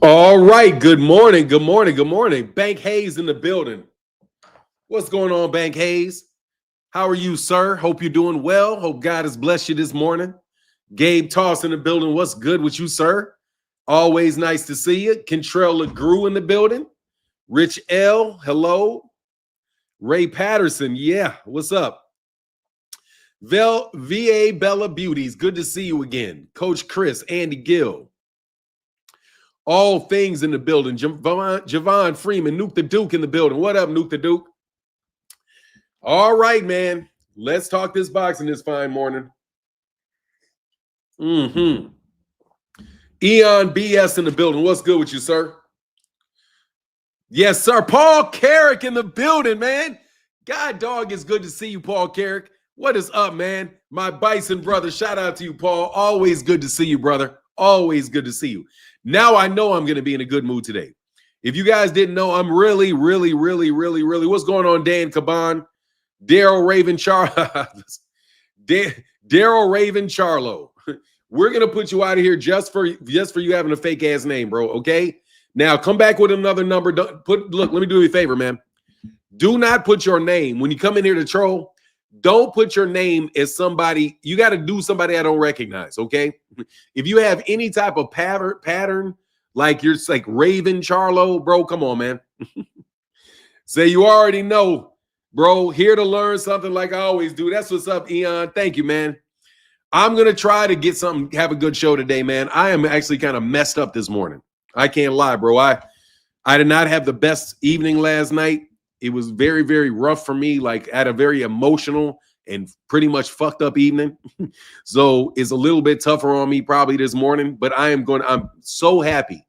All right. Good morning. Good morning. Good morning. Bank Hayes in the building. What's going on, Bank Hayes? How are you, sir? Hope you're doing well. Hope God has blessed you this morning. Gabe Toss in the building. What's good with you, sir? Always nice to see you. Kentrell LeGrew in the building. Rich L. Hello. Ray Patterson. Yeah. What's up? VA Bella Beauties. Good to see you again. Coach Chris, Andy Gill. All things in the building. Javon Freeman, Nuke the Duke in the building. What up, Nuke the Duke? All right, man. Let's talk this boxing this fine morning. Eon BS in the building. What's good with you, sir? Yes, sir. Paul Carrick in the building, man. God dog, it's good to see you, Paul Carrick. What is up, man? My Bison brother. Shout out to you, Paul. Always good to see you, brother. Always good to see you. Now I know I'm going to be in a good mood today. If you guys didn't know, I'm really, what's going on, Dan Caban? Daryl Raven Charlo. We're going to put you out of here just for you having a fake ass name, bro, okay? Now come back with another number. Look, let me do you a favor, man. Do not put your name when you come in here to troll. Don't put your name as somebody. You got to do somebody I don't recognize, okay? If you have any type of pattern, like you're like Raven Charlo, bro, come on, man. Say you already know, bro. Here to learn something like I always do. That's what's up, Eon. Thank you, man. I'm going to try to get something, have a good show today, man. I am actually kind of messed up this morning. I can't lie, bro. I did not have the best evening last night. It was very, very rough for me, like at a very emotional and pretty much fucked up evening. So it's a little bit tougher on me probably this morning, but I'm so happy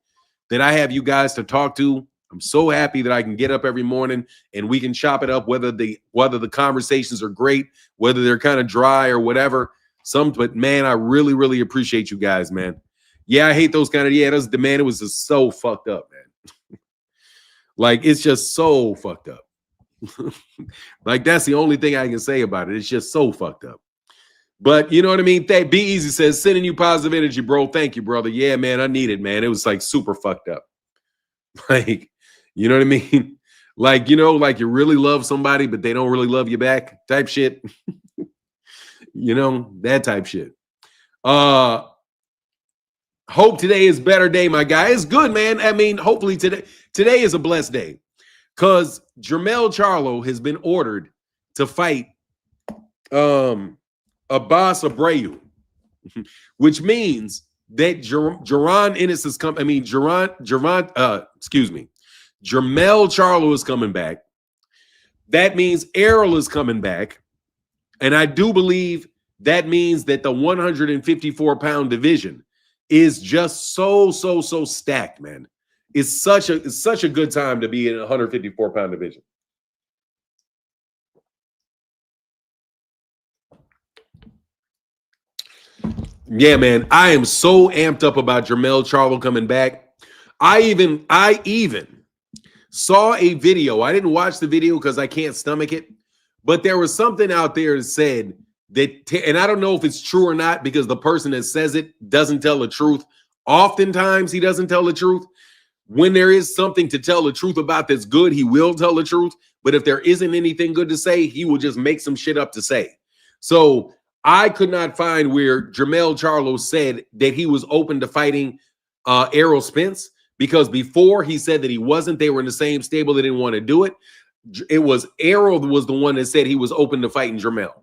that I have you guys to talk to. I'm so happy that I can get up every morning and we can chop it up, whether the conversations are great, whether they're kind of dry or whatever. But man, I really appreciate you guys, man. Yeah, I hate those kind of, it was just so fucked up, man. Like, it's just so fucked up. Like, that's the only thing I can say about it. It's just so fucked up. But you know what I mean? Be Easy says, sending you positive energy, bro. Thank you, brother. Yeah, man, I need it, man. It was like super fucked up. Like, you know what I mean? Like, you know, like you really love somebody, but they don't really love you back type shit. You know, that type shit. Hope today is a better day, my guy. It's good, man. I mean, hopefully today is a blessed day because Jermell Charlo has been ordered to fight Abbas Abreu, which means that Jermell Charlo is coming back. That means Errol is coming back. And I do believe that means that the 154-pound division is just so stacked, man. It's such a good time to be in a 154-pound division. Yeah, man. I am so amped up about Jermell Charlo coming back. I even saw a video. I didn't watch the video because I can't stomach it, but there was something out there that said that, and I don't know if it's true or not because the person that says it doesn't tell the truth. Oftentimes he doesn't tell the truth. When there is something to tell the truth about that's good, he will tell the truth. But if there isn't anything good to say, he will just make some shit up to say. So I could not find where Jermell Charlo said that he was open to fighting Errol Spence, because before he said that he wasn't. They were in the same stable. They didn't want to do it. It was Errol was the one that said he was open to fighting Jermell.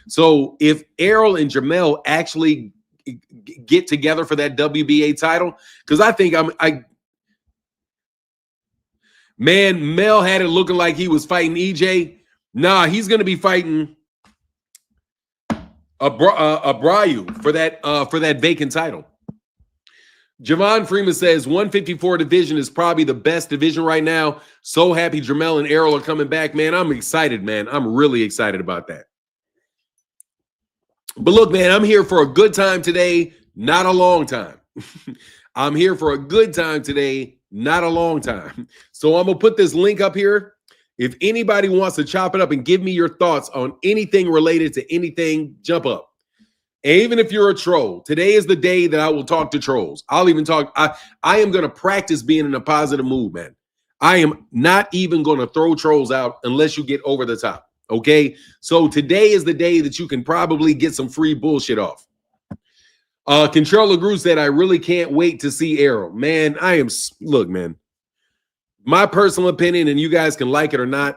So if Errol and Jermell actually get together for that WBA title, because I think man, Mel had it looking like he was fighting EJ. Nah, he's going to be fighting Abreu for that vacant title. Javon Freeman says 154 division is probably the best division right now. So happy Jermell and Errol are coming back, man. I'm excited, man. I'm really excited about that. But look, man, I'm here for a good time today, not a long time. I'm here for a good time today, not a long time. So I'm going to put this link up here. If anybody wants to chop it up and give me your thoughts on anything related to anything, jump up. Even if you're a troll, today is the day that I will talk to trolls. I'll even talk. I am going to practice being in a positive mood, man. I am not even going to throw trolls out unless you get over the top. Okay. So today is the day that you can probably get some free bullshit off. Control LaGru said, I really can't wait to see Errol. Man, look, man, my personal opinion, and you guys can like it or not,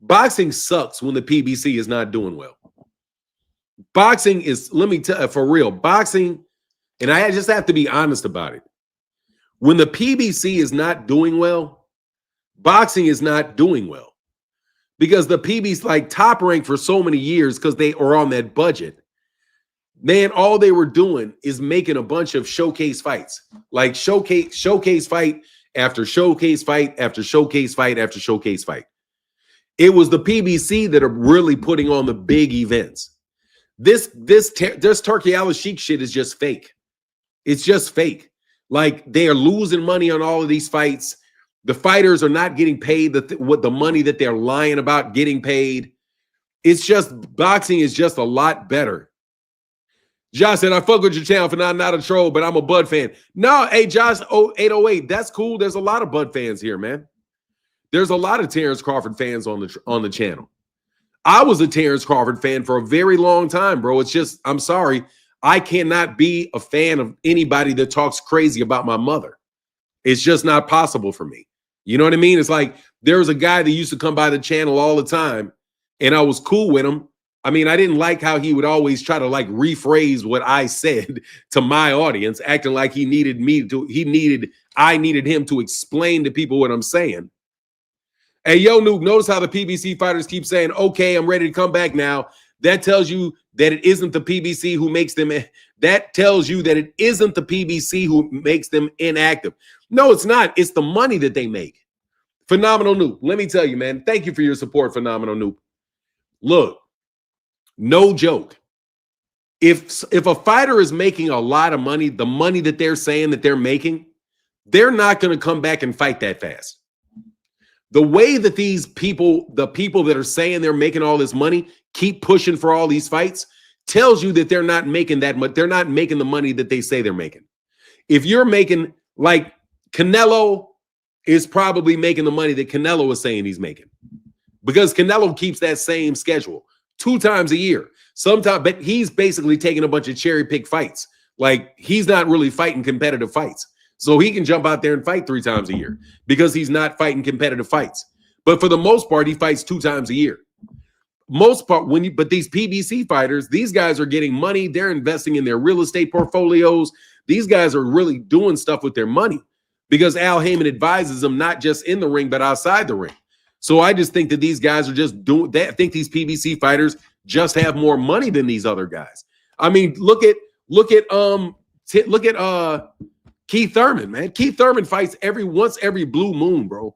boxing sucks when the PBC is not doing well. Boxing is, let me tell you, for real, boxing, and I just have to be honest about it. When the PBC is not doing well, boxing is not doing well. Because the PBC, like Top Rank for so many years, because they are on that budget, man, all they were doing is making a bunch of showcase fights. Like showcase fight after showcase fight after showcase fight after showcase fight. It was the PBC that are really putting on the big events. This Turkey Al Sheikh shit is just fake. It's just fake. Like, they are losing money on all of these fights. The fighters are not getting paid what the money that they're lying about getting paid. It's just, boxing is just a lot better. Josh said, I fuck with your channel for not a troll, but I'm a Bud fan. No, hey, Josh, 808, that's cool. There's a lot of Bud fans here, man. There's a lot of Terence Crawford fans on the channel. I was a Terence Crawford fan for a very long time, bro. It's just, I'm sorry, I cannot be a fan of anybody that talks crazy about my mother. It's just not possible for me. You know what I mean? It's like, there was a guy that used to come by the channel all the time, and I was cool with him. I mean, I didn't like how he would always try to like rephrase what I said to my audience, acting like I needed him to explain to people what I'm saying. Hey, yo, Nuke, notice how the PBC fighters keep saying, okay, I'm ready to come back now. That tells you that it isn't the PBC who makes them. That tells you that it isn't the PBC who makes them inactive. No, it's not. It's the money that they make. Phenomenal Nuke. Let me tell you, man. Thank you for your support, Phenomenal Nuke. Look, no joke. If a fighter is making a lot of money, the money that they're saying that they're making, they're not going to come back and fight that fast. The way that these people, the people that are saying they're making all this money, keep pushing for all these fights, tells you that they're not making that much. They're not making the money that they say they're making. If you're making, like, Canelo is probably making the money that Canelo is saying he's making, because Canelo keeps that same schedule 2 times a year. Sometimes, but he's basically taking a bunch of cherry pick fights. Like, he's not really fighting competitive fights. So he can jump out there and fight 3 times a year because he's not fighting competitive fights. But for the most part, he fights 2 times a year. Most part, but these PBC fighters, these guys are getting money. They're investing in their real estate portfolios. These guys are really doing stuff with their money because Al Heyman advises them not just in the ring, but outside the ring. So I just think that these guys are just doing that. I think these PBC fighters just have more money than these other guys. I mean, look at Keith Thurman, man. Keith Thurman fights once every blue moon, bro.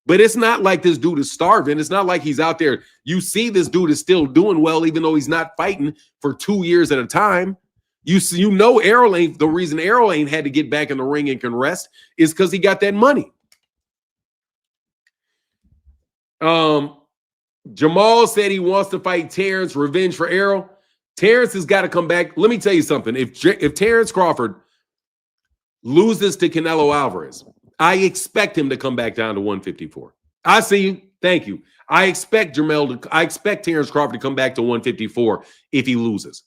But it's not like this dude is starving. It's not like he's out there. You see this dude is still doing well, even though he's not fighting for 2 years at a time. You know Errol ain't, the reason Errol ain't had to get back in the ring and can rest is because he got that money. Jermell said he wants to fight Terence, revenge for Errol. Terence has got to come back. Let me tell you something. If Terence Crawford loses to Canelo Alvarez, I expect him to come back down to 154. I see you. Thank you. I expect Terence Crawford to come back to 154 if he loses.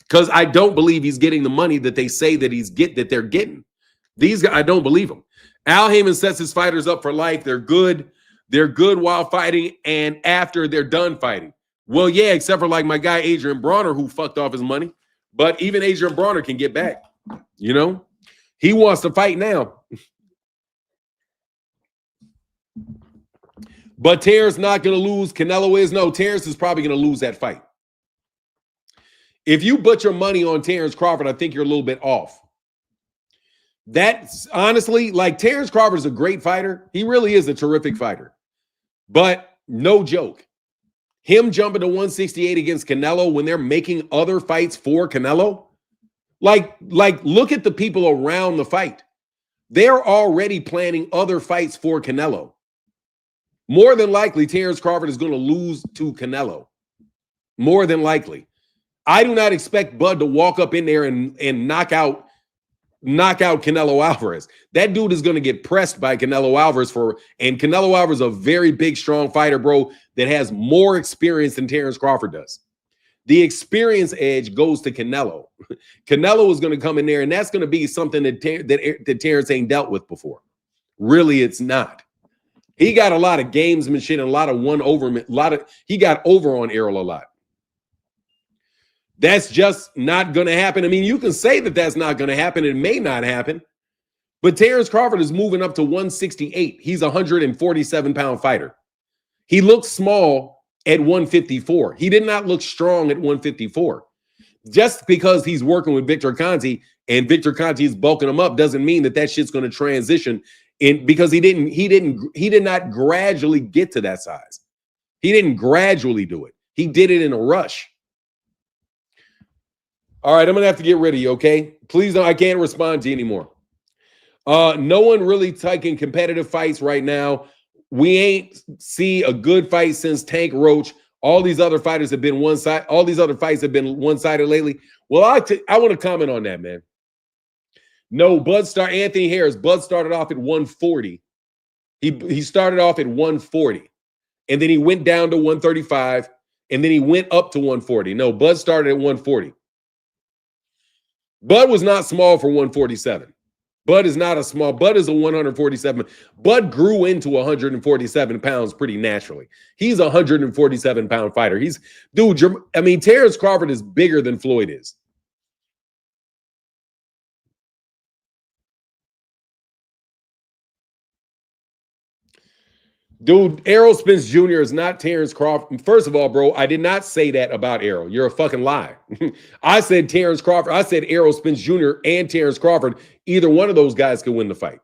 Because I don't believe he's getting the money that they say that they're getting. These guys, I don't believe them. Al Heyman sets his fighters up for life. They're good. They're good while fighting and after they're done fighting. Well, yeah, except for like my guy Adrian Bronner, who fucked off his money. But even Adrian Bronner can get back. You know? He wants to fight now. But Terence not going to lose. Canelo is. No, Terence is probably going to lose that fight. If you put your money on Terence Crawford, I think you're a little bit off. That's honestly, like, Terence Crawford is a great fighter. He really is a terrific fighter. But no joke. Him jumping to 168 against Canelo when they're making other fights for Canelo. Like look at the people around the fight. They're already planning other fights for Canelo. More than likely, Terence Crawford is going to lose to Canelo. More than likely. I do not expect Bud to walk up in there and knock out Canelo Alvarez. That dude is going to get pressed by Canelo Alvarez and Canelo Alvarez is a very big, strong fighter, bro, that has more experience than Terence Crawford does. The experience edge goes to Canelo. Canelo is going to come in there, and that's going to be something that Terence ain't dealt with before. Really, it's not. He got a lot of gamesmanship and a lot of he got over on Errol a lot. That's just not going to happen. I mean, you can say that that's not going to happen. It may not happen. But Terence Crawford is moving up to 168. He's a 147-pound fighter. He looks small at 154. He did not look strong at 154. Just because he's working with Victor Conte and Victor Conte is bulking him up doesn't mean that shit's going to transition in, because he did not gradually get to that size. He didn't gradually do it. He did it in a rush. All right, I'm going to have to get rid of you, okay? Please don't. I can't respond to you anymore. No one really taking competitive fights right now. We ain't see a good fight since Tank Roach. All these other fighters have been one-sided. All these other fights have been one-sided lately. Well, I want to comment on that, man. No, Anthony Harris. Bud started off at 140. He started off at 140, and then he went down to 135, and then he went up to 140. No, Bud started at 140. Bud was not small for 147. Bud is not a small. Bud is a 147. Bud grew into 147 pounds pretty naturally. He's a 147-pound fighter. Terence Crawford is bigger than Floyd is. Dude, Errol Spence Jr. is not Terence Crawford. First of all, bro, I did not say that about Errol. You're a fucking lie. I said Terence Crawford. I said Errol Spence Jr. and Terence Crawford. Either one of those guys could win the fight.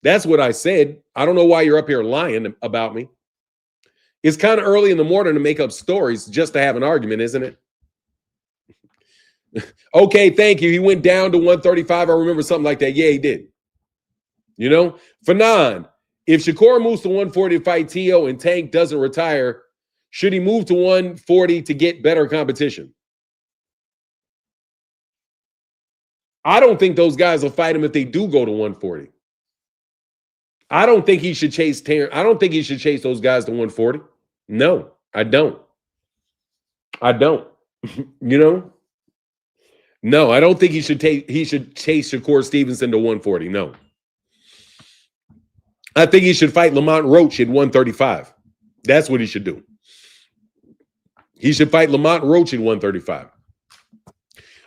That's what I said. I don't know why you're up here lying about me. It's kind of early in the morning to make up stories just to have an argument, isn't it? Okay, thank you. He went down to 135. I remember something like that. Yeah, he did. You know, Fanon. If Shakur moves to 140 to fight Tio and Tank doesn't retire, should he move to 140 to get better competition? I don't think those guys will fight him if they do go to 140. I don't think he should chase Terence. I don't think he should chase those guys to 140. No, I don't. You know? No, I don't think he should chase Shakur Stevenson to 140. No. I think he should fight Lamont Roach at 135. That's what he should do. He should fight Lamont Roach at 135.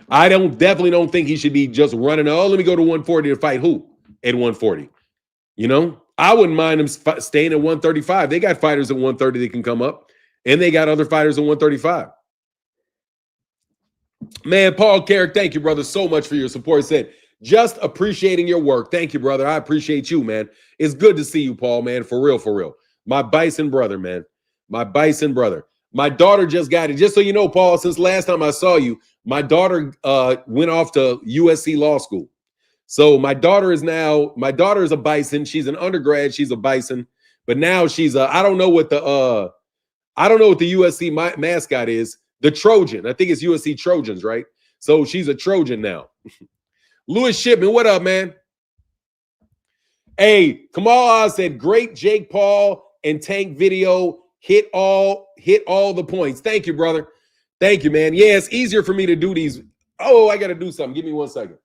I definitely don't think he should be just running. Oh, let me go to 140 to fight who at 140. You know, I wouldn't mind him staying at 135. They got fighters at 130 that can come up, and they got other fighters at 135. Man, Paul Carrick, thank you, brother, so much for your support. He said, just appreciating your work. Thank you, brother. I appreciate you, man. It's good to see you, Paul, man. For real, for real. My bison brother, man. My bison brother. My daughter just got it. Just so you know, Paul, since last time I saw you, my daughter went off to USC Law School. So my daughter is a bison. She's an undergrad. She's a bison. But now she's I don't know what the USC mascot is. The Trojan. I think it's USC Trojans, right? So she's a Trojan now. Louis Shipman, what up, man? Hey, Kamal Oz said, great Jake Paul and Tank video. Hit all the points. Thank you, brother. Thank you, man. Yeah, it's easier for me to do these. Oh, I got to do something. Give me 1 second.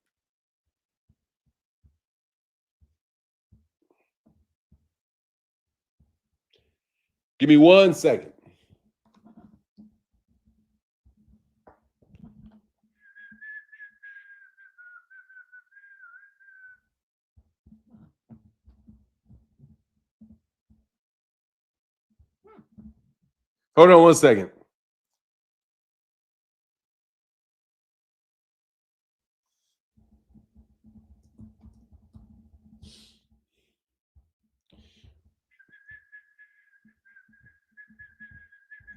Give me 1 second. Hold on 1 second.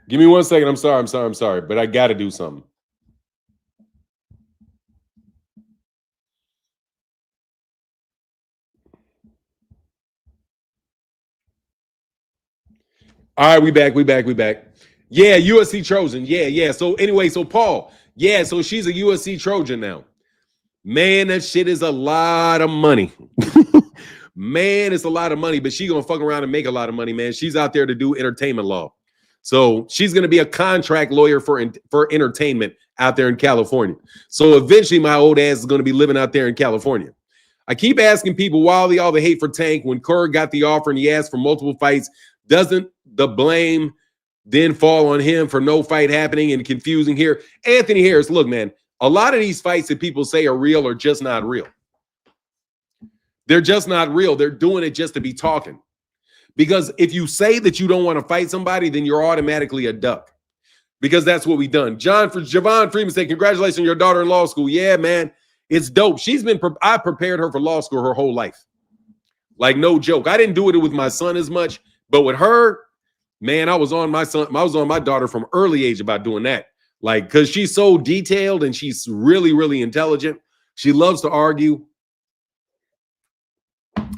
Give me 1 second. I'm sorry. But I got to do something. All right, we back. Yeah, USC Trojan. Yeah. So anyway, so Paul, Yeah, so she's a USC Trojan now. Man, that shit is a lot of money. Man, it's a lot of money, but she gonna fuck around and make a lot of money, man. She's out there to do entertainment law. So she's gonna be a contract lawyer for entertainment out there in California. So eventually my old ass is gonna be living out there in California. I keep asking people why all the hate for Tank when Kerr got the offer and he asked for multiple fights. Doesn't the blame then fall on him for no fight happening and confusing here? Anthony Harris, look, man, a lot of these fights that people say are real are just not real. They're just not real. They're doing it just to be talking. Because if you say that you don't want to fight somebody, then you're automatically a duck. Because that's what we've done. Javon Freeman said, congratulations on your daughter in law school. Yeah, man, it's dope. I prepared her for law school her whole life. Like, no joke. I didn't do it with my son as much, but with her, man, I was on my daughter from early age about doing that. Like, because she's so detailed and she's really, really intelligent. She loves to argue.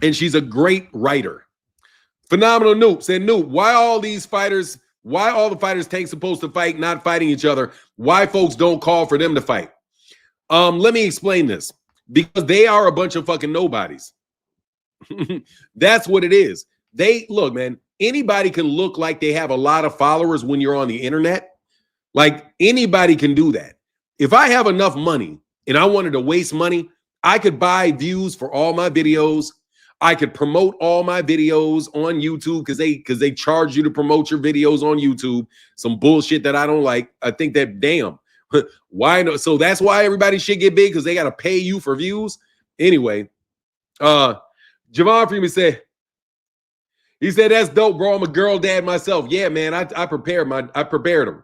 And she's a great writer. Phenomenal Noop said, Noop, why all the fighters Tank supposed to fight, not fighting each other? Why folks don't call for them to fight? Let me explain this. Because they are a bunch of fucking nobodies. That's what it is. Look, man, anybody can look like they have a lot of followers when you're on the internet. Like, anybody can do that. If I have enough money and I wanted to waste money, I could buy views for all my videos. I could promote all my videos on YouTube because they charge you to promote your videos on YouTube. Some bullshit that I don't like. I think that, damn, why no? So that's why everybody should get big, because they got to pay you for views. Anyway, Javon Freeman said, he said, that's dope, bro. I'm a girl dad myself. Yeah, man, I prepared them.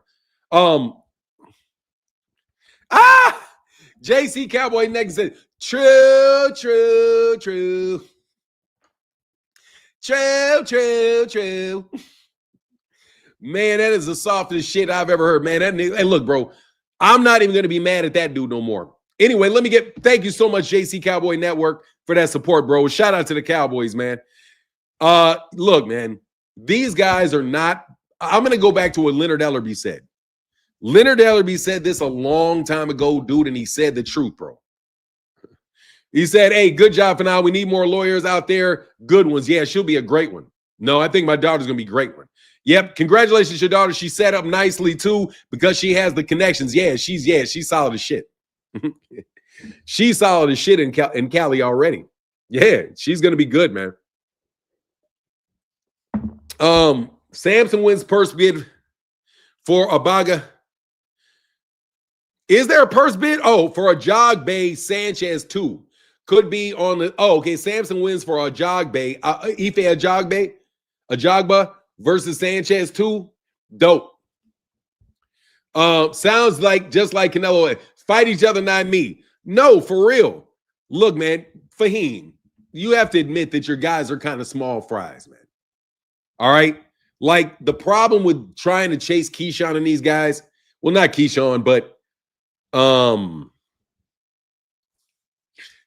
JC Cowboy next said, true. Man, that is the softest shit I've ever heard, man. Hey, look, bro, I'm not even going to be mad at that dude no more. Anyway, thank you so much, JC Cowboy Network, for that support, bro. Shout out to the Cowboys, man. Look, man, these guys are not, I'm going to go back to what Leonard Ellerby said. Leonard Ellerby said this a long time ago, dude, and he said the truth, bro. He said, hey, good job for now. We need more lawyers out there. Good ones. Yeah, she'll be a great one. No, I think my daughter's going to be a great one. Yep. Congratulations to your daughter. She set up nicely, too, because she has the connections. Yeah, she's solid as shit. She's solid as shit in Cali already. Yeah, she's going to be good, man. Samson wins purse bid for Abaga. Is there a purse bid? Oh, for Ajagba Sanchez, too. Could be on the, okay, Samson wins for Ajagba, Ife Ajagba versus Sanchez too. Dope. Sounds like just like Canelo, fight each other, not me. No, for real. Look, man, Fahim, you have to admit that your guys are kind of small fries, man. All right? Like, the problem with trying to chase Keyshawn and these guys, well, not Keyshawn, but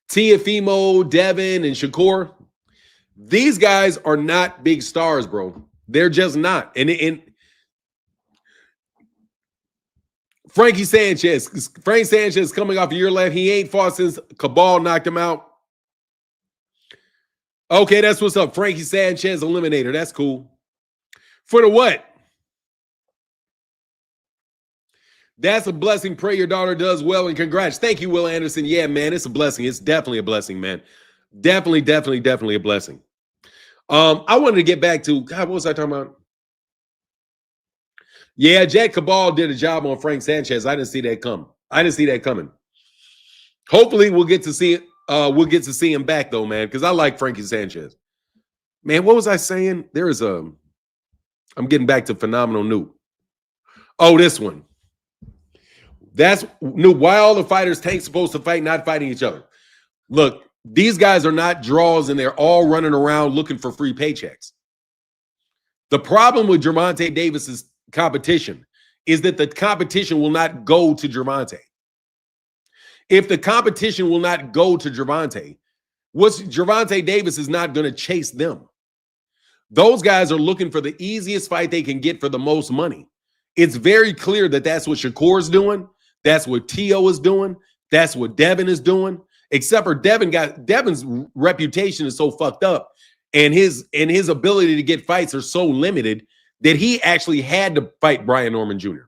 Tiafimo, Devin, and Shakur, these guys are not big stars, bro. They're just not. And Frankie Sanchez, Frank Sanchez coming off a year left. He ain't fought since Cabal knocked him out. Okay, that's what's up. Frankie Sanchez eliminator. That's cool. For the what? That's a blessing. Pray your daughter does well, and congrats. Thank you, Will Anderson. Yeah, man, it's a blessing. It's definitely a blessing, man. Definitely a blessing. I wanted to get back to, God, what was I talking about? Yeah, Jack Cabal did a job on Frank Sanchez. I didn't see that coming. Hopefully we'll get to see it. We'll get to see him back though, man, because I like Frankie Sanchez. Man, what was I saying? I'm getting back to Phenomenal Noob. Oh, this one. That's new. Why all the fighters Tank supposed to fight, not fighting each other? Look, these guys are not draws, and they're all running around looking for free paychecks. The problem with Gervonta Davis's competition is that the competition will not go to Gervonta. If the competition will not go to Gervonta, Gervonta Davis is not going to chase them. Those guys are looking for the easiest fight they can get for the most money. It's very clear that that's what Shakur's doing. That's what T.O. is doing. That's what Devin is doing. Except for Devin's reputation is so fucked up, and his ability to get fights are so limited that he actually had to fight Brian Norman Jr.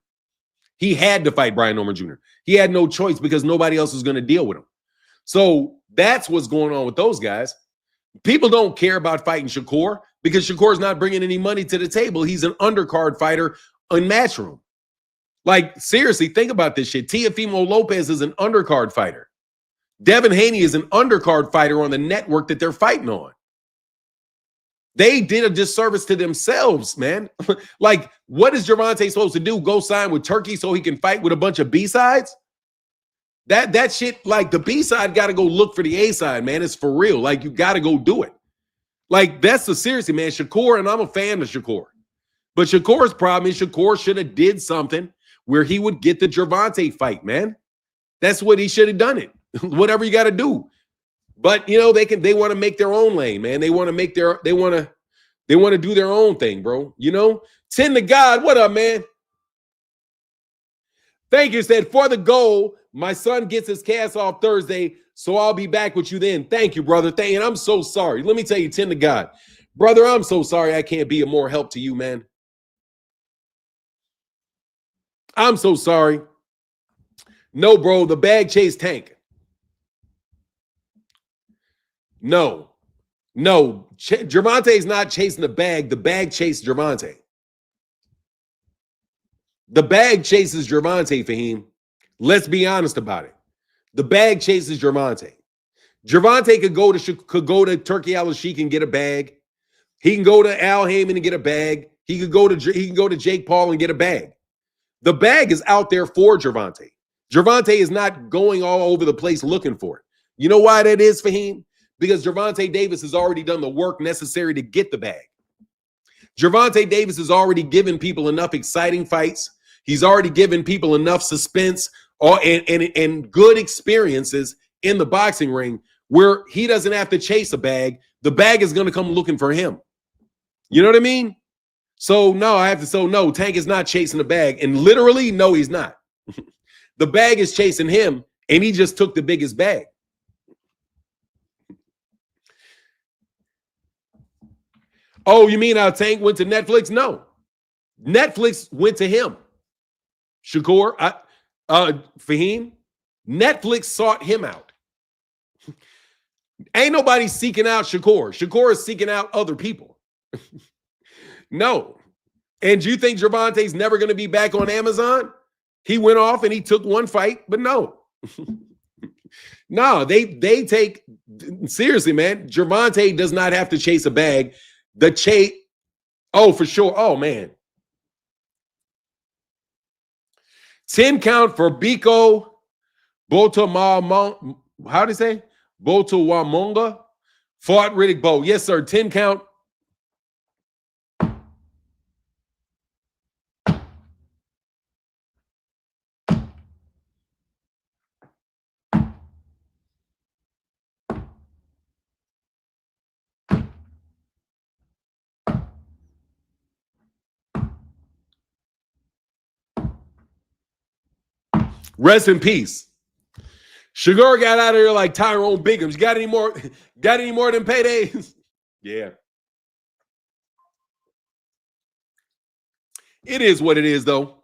He had to fight Brian Norman Jr. He had no choice because nobody else was going to deal with him. So that's what's going on with those guys. People don't care about fighting Shakur because Shakur's not bringing any money to the table. He's an undercard fighter in Matchroom. Like, seriously, think about this shit. Teofimo Lopez is an undercard fighter. Devin Haney is an undercard fighter on the network that they're fighting on. They did a disservice to themselves, man. Like, what is Gervonta supposed to do? Go sign with Turkey so he can fight with a bunch of B-sides? That shit, like, the B-side got to go look for the A-side, man. It's for real. Like, you got to go do it. Like, that's the seriously, man. Shakur, and I'm a fan of Shakur. But Shakur's problem is Shakur should have did something where he would get the Gervonta fight, man. That's what he should have done it. Whatever you got to do. But you know, they want to make their own lane, man. They want to do their own thing, bro. You know? 10 to God. What up, man? Thank you. Said for the goal, my son gets his cast off Thursday, so I'll be back with you then. Thank you, brother. And I'm so sorry. Let me tell you, 10 to God. Brother, I'm so sorry I can't be of more help to you, man. I'm so sorry. No, bro, the bag chased Tank. No. Gervonta is not chasing the bag chased Gervonta. The bag chases Gervonta, Fahim. Let's be honest about it. The bag chases Gervonta. Gervonta could go to Turkey Al-Sheikh and get a bag. He can go to Al Heyman and get a bag. He can go to Jake Paul and get a bag. The bag is out there for Gervonta. Gervonta is not going all over the place looking for it. You know why that is, Fahim? Because Gervonta Davis has already done the work necessary to get the bag. Gervonta Davis has already given people enough exciting fights. He's already given people enough suspense and good experiences in the boxing ring where he doesn't have to chase a bag. The bag is going to come looking for him. You know what I mean? So no, Tank is not chasing the bag. And literally, no, he's not. The bag is chasing him, and he just took the biggest bag. Oh, you mean how Tank went to Netflix? No. Netflix went to him. Shakur, Fahim, Netflix sought him out. Ain't nobody seeking out Shakur. Shakur is seeking out other people. No. And do you think Gervonta's never going to be back on Amazon? He went off and he took one fight, but no. No, they take, seriously, man, Gervonta does not have to chase a bag. Oh, for sure. Oh, man. 10 count for Biko Botomama. How do you say? Botowamonga fought Riddick Bowe. Yes, sir. 10 count. Rest in peace. Sugar got out of here like Tyrone Biggums. Got any more than paydays? Yeah. It is what it is, though.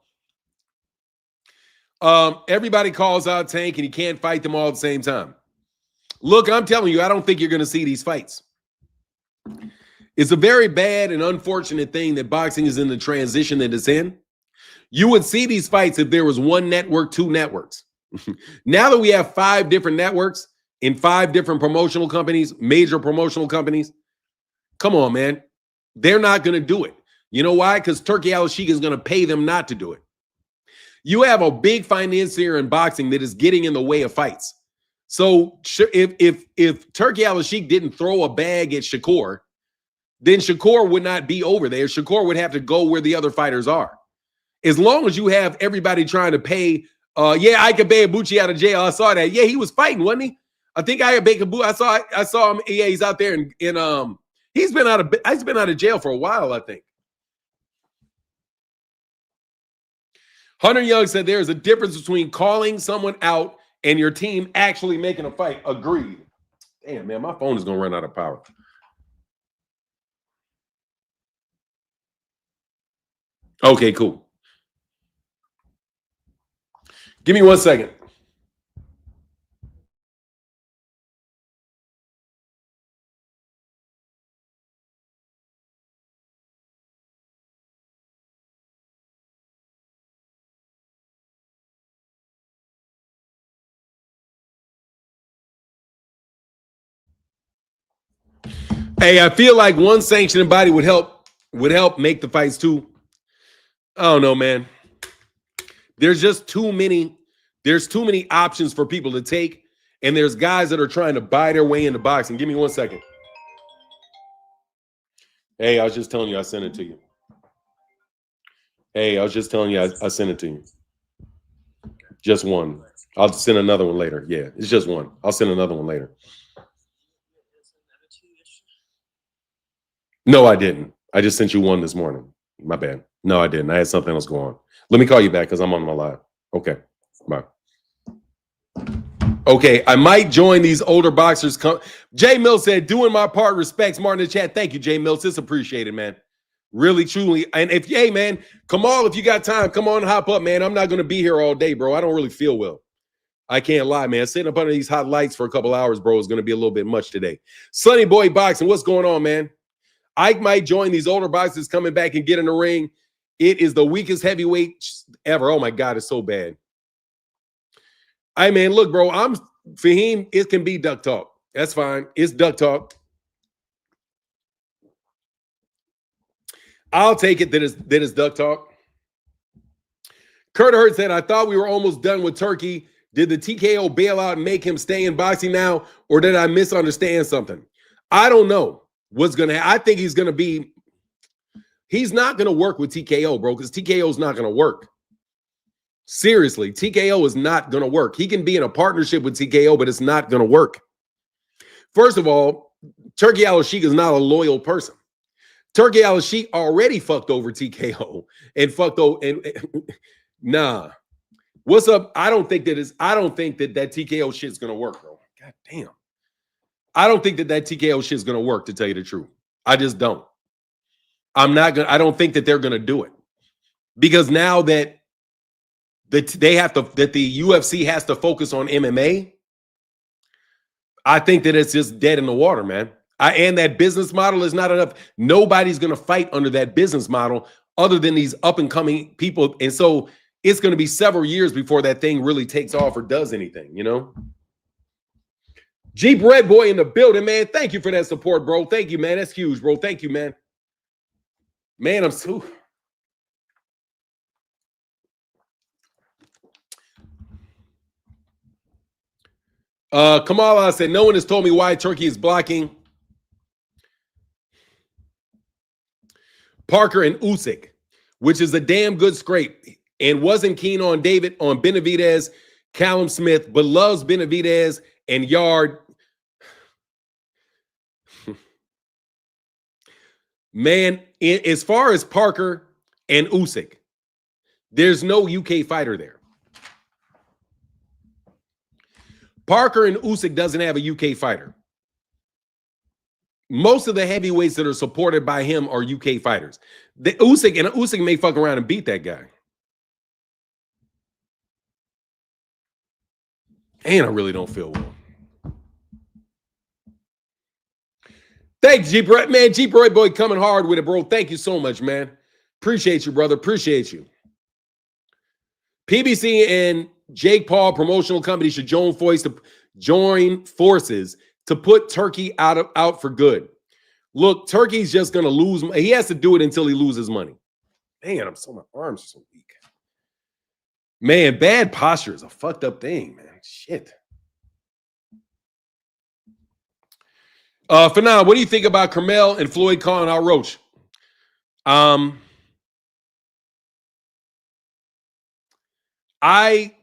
Everybody calls out Tank, and he can't fight them all at the same time. Look, I'm telling you, I don't think you're going to see these fights. It's a very bad and unfortunate thing that boxing is in the transition that it's in. You would see these fights if there was one network, two networks. Now that we have 5 different networks in 5 different promotional companies, major promotional companies, come on, man. They're not going to do it. You know why? Because Turkey Al-Sheikh is going to pay them not to do it. You have a big financier in boxing that is getting in the way of fights. So if Turkey Al-Sheikh didn't throw a bag at Shakur, then Shakur would not be over there. Shakur would have to go where the other fighters are. As long as you have everybody trying to pay, Ike Ibeabuchi out of jail. I saw that. Yeah, he was fighting, wasn't he? I think Ike Ibeabuchi. I saw him. Yeah, he's out there, and he's been out of jail for a while, I think. Hunter Young said there is a difference between calling someone out and your team actually making a fight. Agreed. Damn, man, my phone is going to run out of power. Okay, cool. Give me 1 second. Hey, I feel like one sanctioning body would help make the fights too. I don't know, man. There's just too many. There's too many options for people to take, and there's guys that are trying to buy their way into boxing. Give me 1 second. Hey, I was just telling you I sent it to you. Hey, I was just telling you I sent it to you. Just one. I'll send another one later. Yeah, it's just one. I'll send another one later. No, I didn't. I just sent you one this morning. My bad. No, I didn't. I had something else go on. Let me call you back because I'm on my live. Okay. Bye. Okay, I might join these older boxers. Jay Mills said, doing my part, respects Martin in the chat. Thank you, Jay Mills. It's appreciated, man. Really, truly. And if, hey, man, Kamal, if you got time, come on, hop up, man. I'm not going to be here all day, bro. I don't really feel well. I can't lie, man. Sitting up under these hot lights for a couple hours, bro, is going to be a little bit much today. Sunny Boy Boxing, what's going on, man? Ike might join these older boxers coming back and get in the ring. It is the weakest heavyweight ever. Oh, my God, it's so bad. I mean, look, bro, Fahim, it can be duck talk. That's fine. It's duck talk. I'll take it that it's duck talk. Kurt Hurt said, I thought we were almost done with Turkey. Did the TKO bailout and make him stay in boxing now, or did I misunderstand something? I don't know what's going to happen. I think he's not going to work with TKO, bro, because TKO is not going to work. Seriously, TKO is not going to work. He can be in a partnership with TKO, but it's not going to work. First of all, Turkey Al-Sheikh is not a loyal person. Turkey Al-Sheikh already fucked over TKO and fucked over. Nah. What's up? I don't think that TKO shit's going to work, bro. God damn. I don't think that TKO shit's going to work, to tell you the truth. I just don't. I don't think that they're going to do it. Because now that the UFC has to focus on MMA, I think that it's just dead in the water, man. And that business model is not enough. Nobody's going to fight under that business model other than these up-and-coming people. And so it's going to be several years before that thing really takes off or does anything, you know? Jeep Red Boy in the building, man. Thank you for that support, bro. Thank you, man. That's huge, bro. Thank you, man. Man, I'm so... Kamala said, no one has told me why Turkey is blocking Parker and Usyk, which is a damn good scrape, and wasn't keen on Benavidez, Callum Smith, but loves Benavidez and Yard. Man, as far as Parker and Usyk, there's no UK fighter there. Parker and Usyk doesn't have a UK fighter. Most of the heavyweights that are supported by him are UK fighters. Usyk may fuck around and beat that guy. And I really don't feel well. Thanks, Jeep Red, man. Jeep Red Boy coming hard with it, bro. Thank you so much, man. Appreciate you, brother. Appreciate you. PBC and Jake Paul promotional company should join forces to put Turkey out for good. Look, Turkey's just going to lose. He has to do it until he loses money. Man, my arms are so weak. Man, bad posture is a fucked up thing, man. Shit. For now, what do you think about Jermell and Floyd calling out Roach? I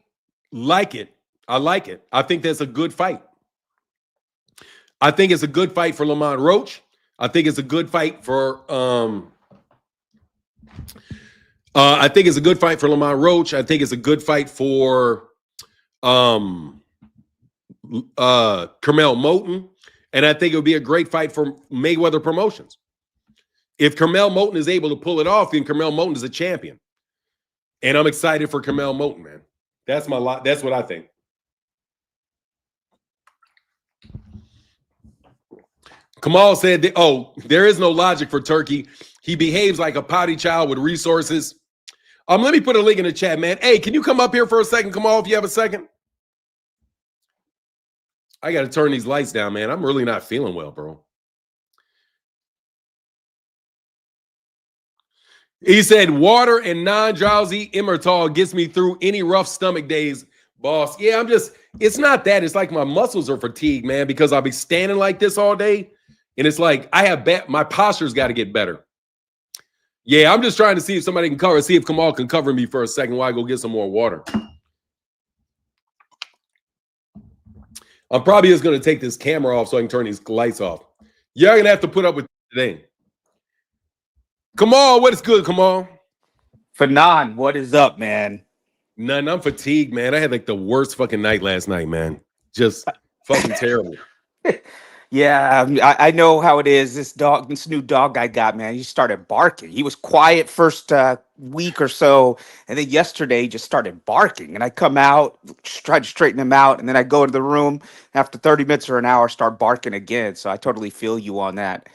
like it. I like it. I think that's a good fight. I think it's a good fight for Lamont Roach. I think it's a good fight for I think it's a good fight for Lamont Roach. I think it's a good fight for Carmel Moten. And I think it would be a great fight for Mayweather Promotions. If Carmel Moten is able to pull it off, then Carmel Moten is a champion. And I'm excited for Carmel Moten, man. That's my lot. That's what I think. Kamal said, there is no logic for Turkey. He behaves like a potty child with resources. Let me put a link in the chat, man. Hey, can you come up here for a second, Kamal, if you have a second? I got to turn these lights down, man. I'm really not feeling well, bro. He said, water and non-drowsy Immertal gets me through any rough stomach days, boss. Yeah, it's not that. It's like my muscles are fatigued, man, because I'll be standing like this all day. And it's like my posture's got to get better. Yeah, I'm just trying to see if somebody can see if Kamal can cover me for a second while I go get some more water. I'm probably just going to take this camera off so I can turn these lights off. You're going to have to put up with today. Kamal, what is good, Kamal? Fanon, what is up, man? None. I'm fatigued, man. I had like the worst fucking night last night, man. Just fucking terrible. Yeah, I know how it is. This new dog I got, man, he started barking. He was quiet first week or so, and then yesterday he just started barking. And I come out, try to straighten him out, and then I go into the room after 30 minutes or an hour, start barking again. So I totally feel you on that.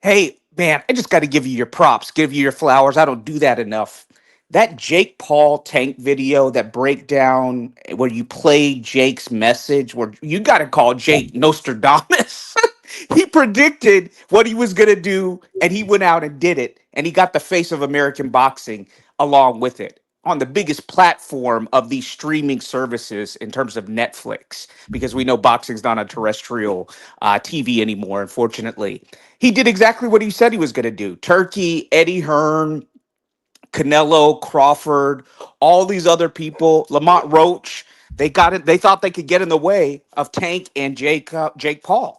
Hey, man, I just got to give you your props, give you your flowers. I don't do that enough. That Jake Paul Tank video, that breakdown where you play Jake's message, where you got to call Jake Nostradamus. He predicted what he was going to do, and he went out and did it. And he got the face of American boxing along with it on the biggest platform of these streaming services in terms of Netflix, because we know boxing's not on terrestrial TV anymore, unfortunately. He did exactly what he said he was going to do. Turkey, Eddie Hearn, Canelo, Crawford, all these other people, Lamont Roach, they got it. They thought they could get in the way of Tank and Jake Paul.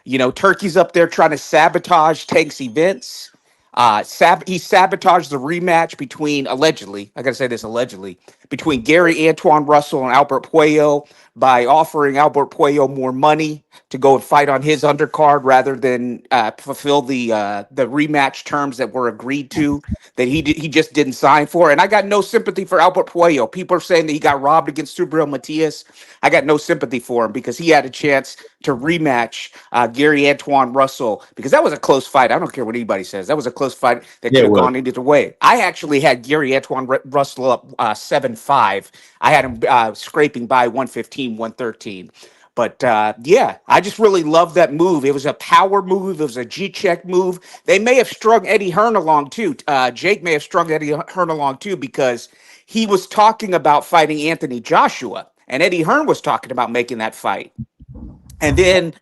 You know, Turkey's up there trying to sabotage Tank's events. He sabotaged the rematch between, allegedly, I gotta say this, allegedly, between Gary Antoine Russell and Albert Puello by offering Albert Puello more money to go and fight on his undercard rather than fulfill the rematch terms that were agreed to that he just didn't sign for. And I got no sympathy for Albert Puello. People are saying that he got robbed against Subriel Matias. I got no sympathy for him because he had a chance to rematch Gary Antoine Russell, because that was a close fight. I don't care what anybody says. That was a close fight that could have gone either way. I actually had Gary Antoine Russell up 7-5. I had him scraping by 115, 113. But yeah, I just really love that move. It was a power move. It was a G-check move. They may have strung Eddie Hearn along too. Jake may have strung Eddie Hearn along too, because he was talking about fighting Anthony Joshua, and Eddie Hearn was talking about making that fight. And then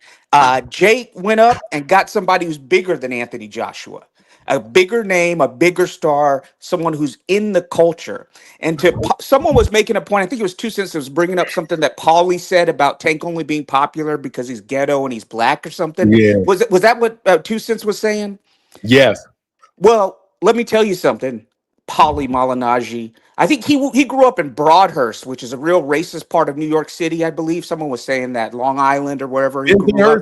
Jake went up and got somebody who's bigger than Anthony Joshua, a bigger name, a bigger star, someone who's in the culture. And someone was making a point, I think it was 2 Cents, that was bringing up something that Paulie said about Tank only being popular because he's ghetto and he's black or something. Yeah. Was that what 2 Cents was saying? Yes. Well, let me tell you something, Paulie Malignaggi. I think he grew up in Broadhurst, which is a real racist part of New York City, I believe. Someone was saying that, Long Island or wherever he grew up.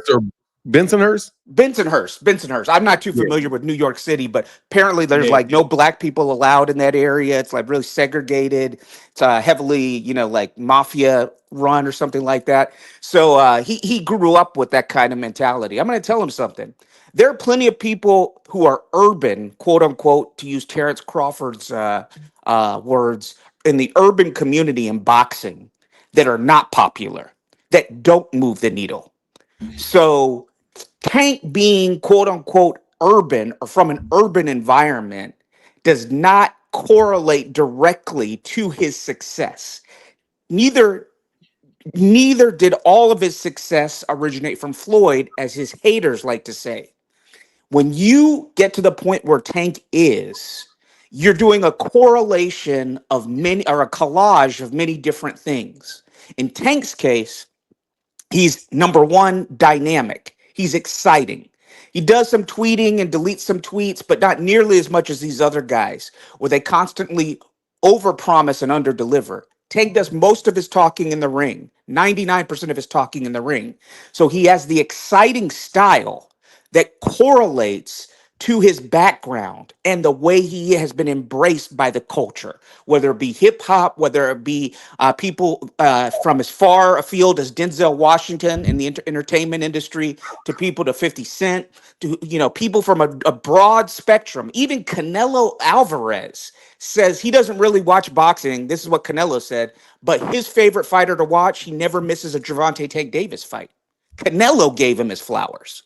Bensonhurst? Bensonhurst. I'm not too familiar with New York City, but apparently there's like no black people allowed in that area. It's like really segregated. It's heavily, like mafia run or something like that. So he grew up with that kind of mentality. I'm going to tell him something. There are plenty of people who are urban, quote unquote, to use Terence Crawford's words, in the urban community in boxing that are not popular, that don't move the needle. So Tank being, quote unquote, urban or from an urban environment does not correlate directly to his success. Neither did all of his success originate from Floyd, as his haters like to say. When you get to the point where Tank is, you're doing a correlation of many, or a collage of many different things. In Tank's case, he's, number one, dynamic. He's exciting. He does some tweeting and deletes some tweets, but not nearly as much as these other guys, where they constantly overpromise and underdeliver. Tank does most of his talking in the ring, 99% of his talking in the ring. So he has the exciting style that correlates to his background and the way he has been embraced by the culture, whether it be hip hop, whether it be people from as far afield as Denzel Washington in the entertainment industry, to people to 50 Cent, to people from a broad spectrum. Even Canelo Alvarez says he doesn't really watch boxing. This is what Canelo said, but his favorite fighter to watch, he never misses a Gervonta Tank Davis fight. Canelo gave him his flowers.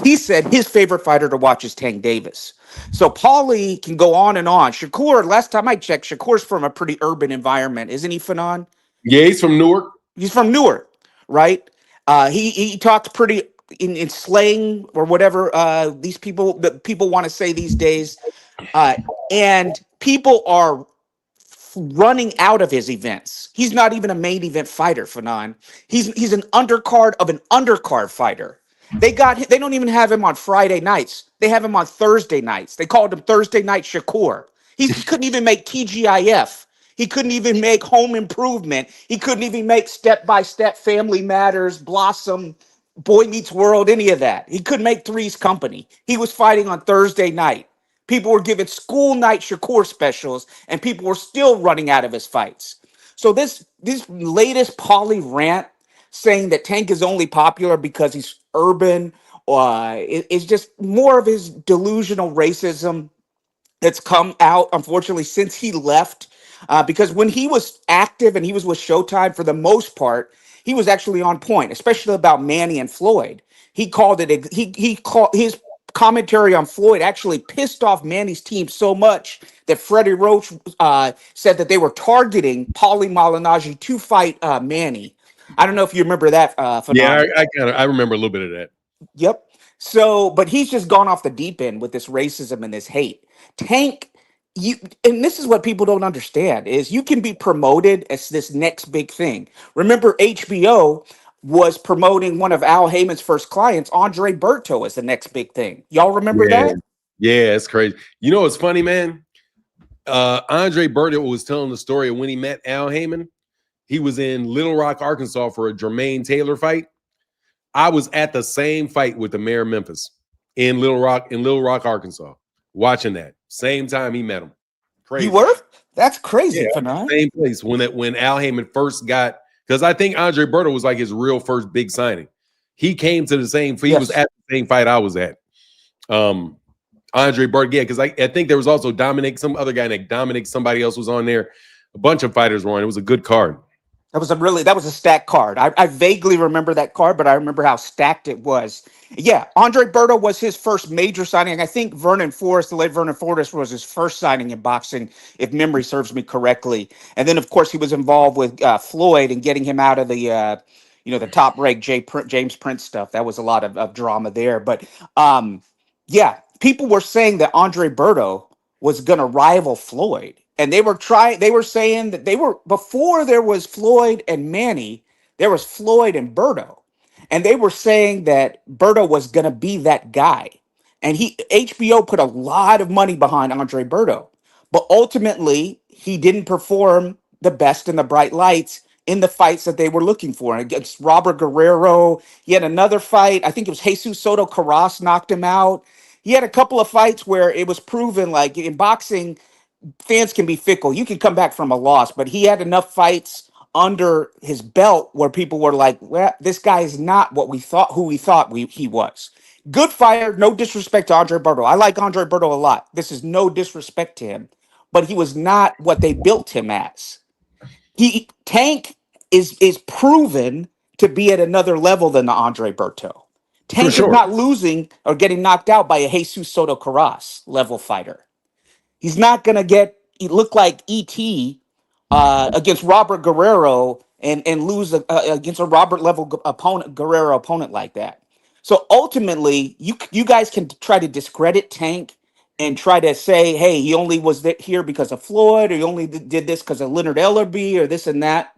He said his favorite fighter to watch is Tank Davis. So Paulie can go on and on. Shakur, last time I checked, Shakur's from a pretty urban environment, isn't he, Fanon? Yeah, he's from Newark. He's from Newark, right? He talks pretty in slang or whatever these people that people want to say these days, and people are running out of his events. He's not even a main event fighter, Fanon. He's an undercard of an undercard fighter. They don't even have him on Friday nights. They have him on Thursday nights. They called him Thursday Night Shakur. He couldn't even make TGIF. He couldn't even make Home Improvement. He couldn't even make Step by Step, Family Matters, Blossom, Boy Meets World, any of that. He couldn't make Three's Company. He was fighting on Thursday night. People were giving school night Shakur specials, and people were still running out of his fights. So this latest Paulie rant saying that Tank is only popular because he's urban, is just more of his delusional racism that's come out, unfortunately, since he left. Because when he was active and he was with Showtime, for the most part, he was actually on point, especially about Manny and Floyd. He called it. He called his commentary on Floyd actually pissed off Manny's team so much that Freddie Roach said that they were targeting Paulie Malignaggi to fight Manny. I don't know if you remember that Yeah, phenomenon. I remember a little bit of that. Yep. So, but he's just gone off the deep end with this racism and this hate. Tank, you and this is what people don't understand is you can be promoted as this next big thing. Remember, HBO was promoting one of Al Heyman's first clients, Andre Berto, as the next big thing. Y'all remember Yeah, that? yeah, it's crazy. You know what's funny, man? Andre Berto was telling the story of when he met Al Heyman. He was in Little Rock, Arkansas for a Jermaine Taylor fight. I was at the same fight with the mayor of Memphis in Little Rock, Arkansas, watching that. Same time he met him. You Crazy. were? That's crazy, Yeah, Fanon. same place when Al Heyman first got, because I think Andre Berto was like his real first big signing. He came to the same, he was Yes. at the same fight I was at. Andre Berto, yeah, because I think there was also Dominic, some other guy named Dominic, somebody else was on there. A bunch of fighters were on. It was a good card. That was a stacked card. I vaguely remember that card, but I remember how stacked it was. Yeah, Andre Berto was his first major signing. I think Vernon Forrest, the late Vernon Forrest, was his first signing in boxing, if memory serves me correctly. And then, of course, he was involved with Floyd and getting him out of the top ranked James Prince stuff. That was a lot of drama there. But yeah, people were saying that Andre Berto was going to rival Floyd. And they were saying that before there was Floyd and Manny, there was Floyd and Berto. And they were saying that Berto was going to be that guy. And HBO put a lot of money behind Andre Berto. But ultimately, he didn't perform the best in the bright lights in the fights that they were looking for. Against Robert Guerrero, he had another fight. I think it was Jesus Soto Carras knocked him out. He had a couple of fights where it was proven, like in boxing, fans can be fickle. You can come back from a loss, but he had enough fights under his belt where people were like, well, this guy is not who we thought he was. Good fighter, no disrespect to Andre Berto. I like Andre Berto a lot. This is no disrespect to him, but he was not what they built him as. Tank is proven to be at another level than the Andre Berto. For Tank is sure. not losing or getting knocked out by a Jesus Soto Carras level fighter. He's not going to look like ET against Robert Guerrero and lose against a Robert level Guerrero opponent like that. So ultimately, you guys can try to discredit Tank and try to say, hey, he only was here because of Floyd, or he only did this because of Leonard Ellerby, or this and that,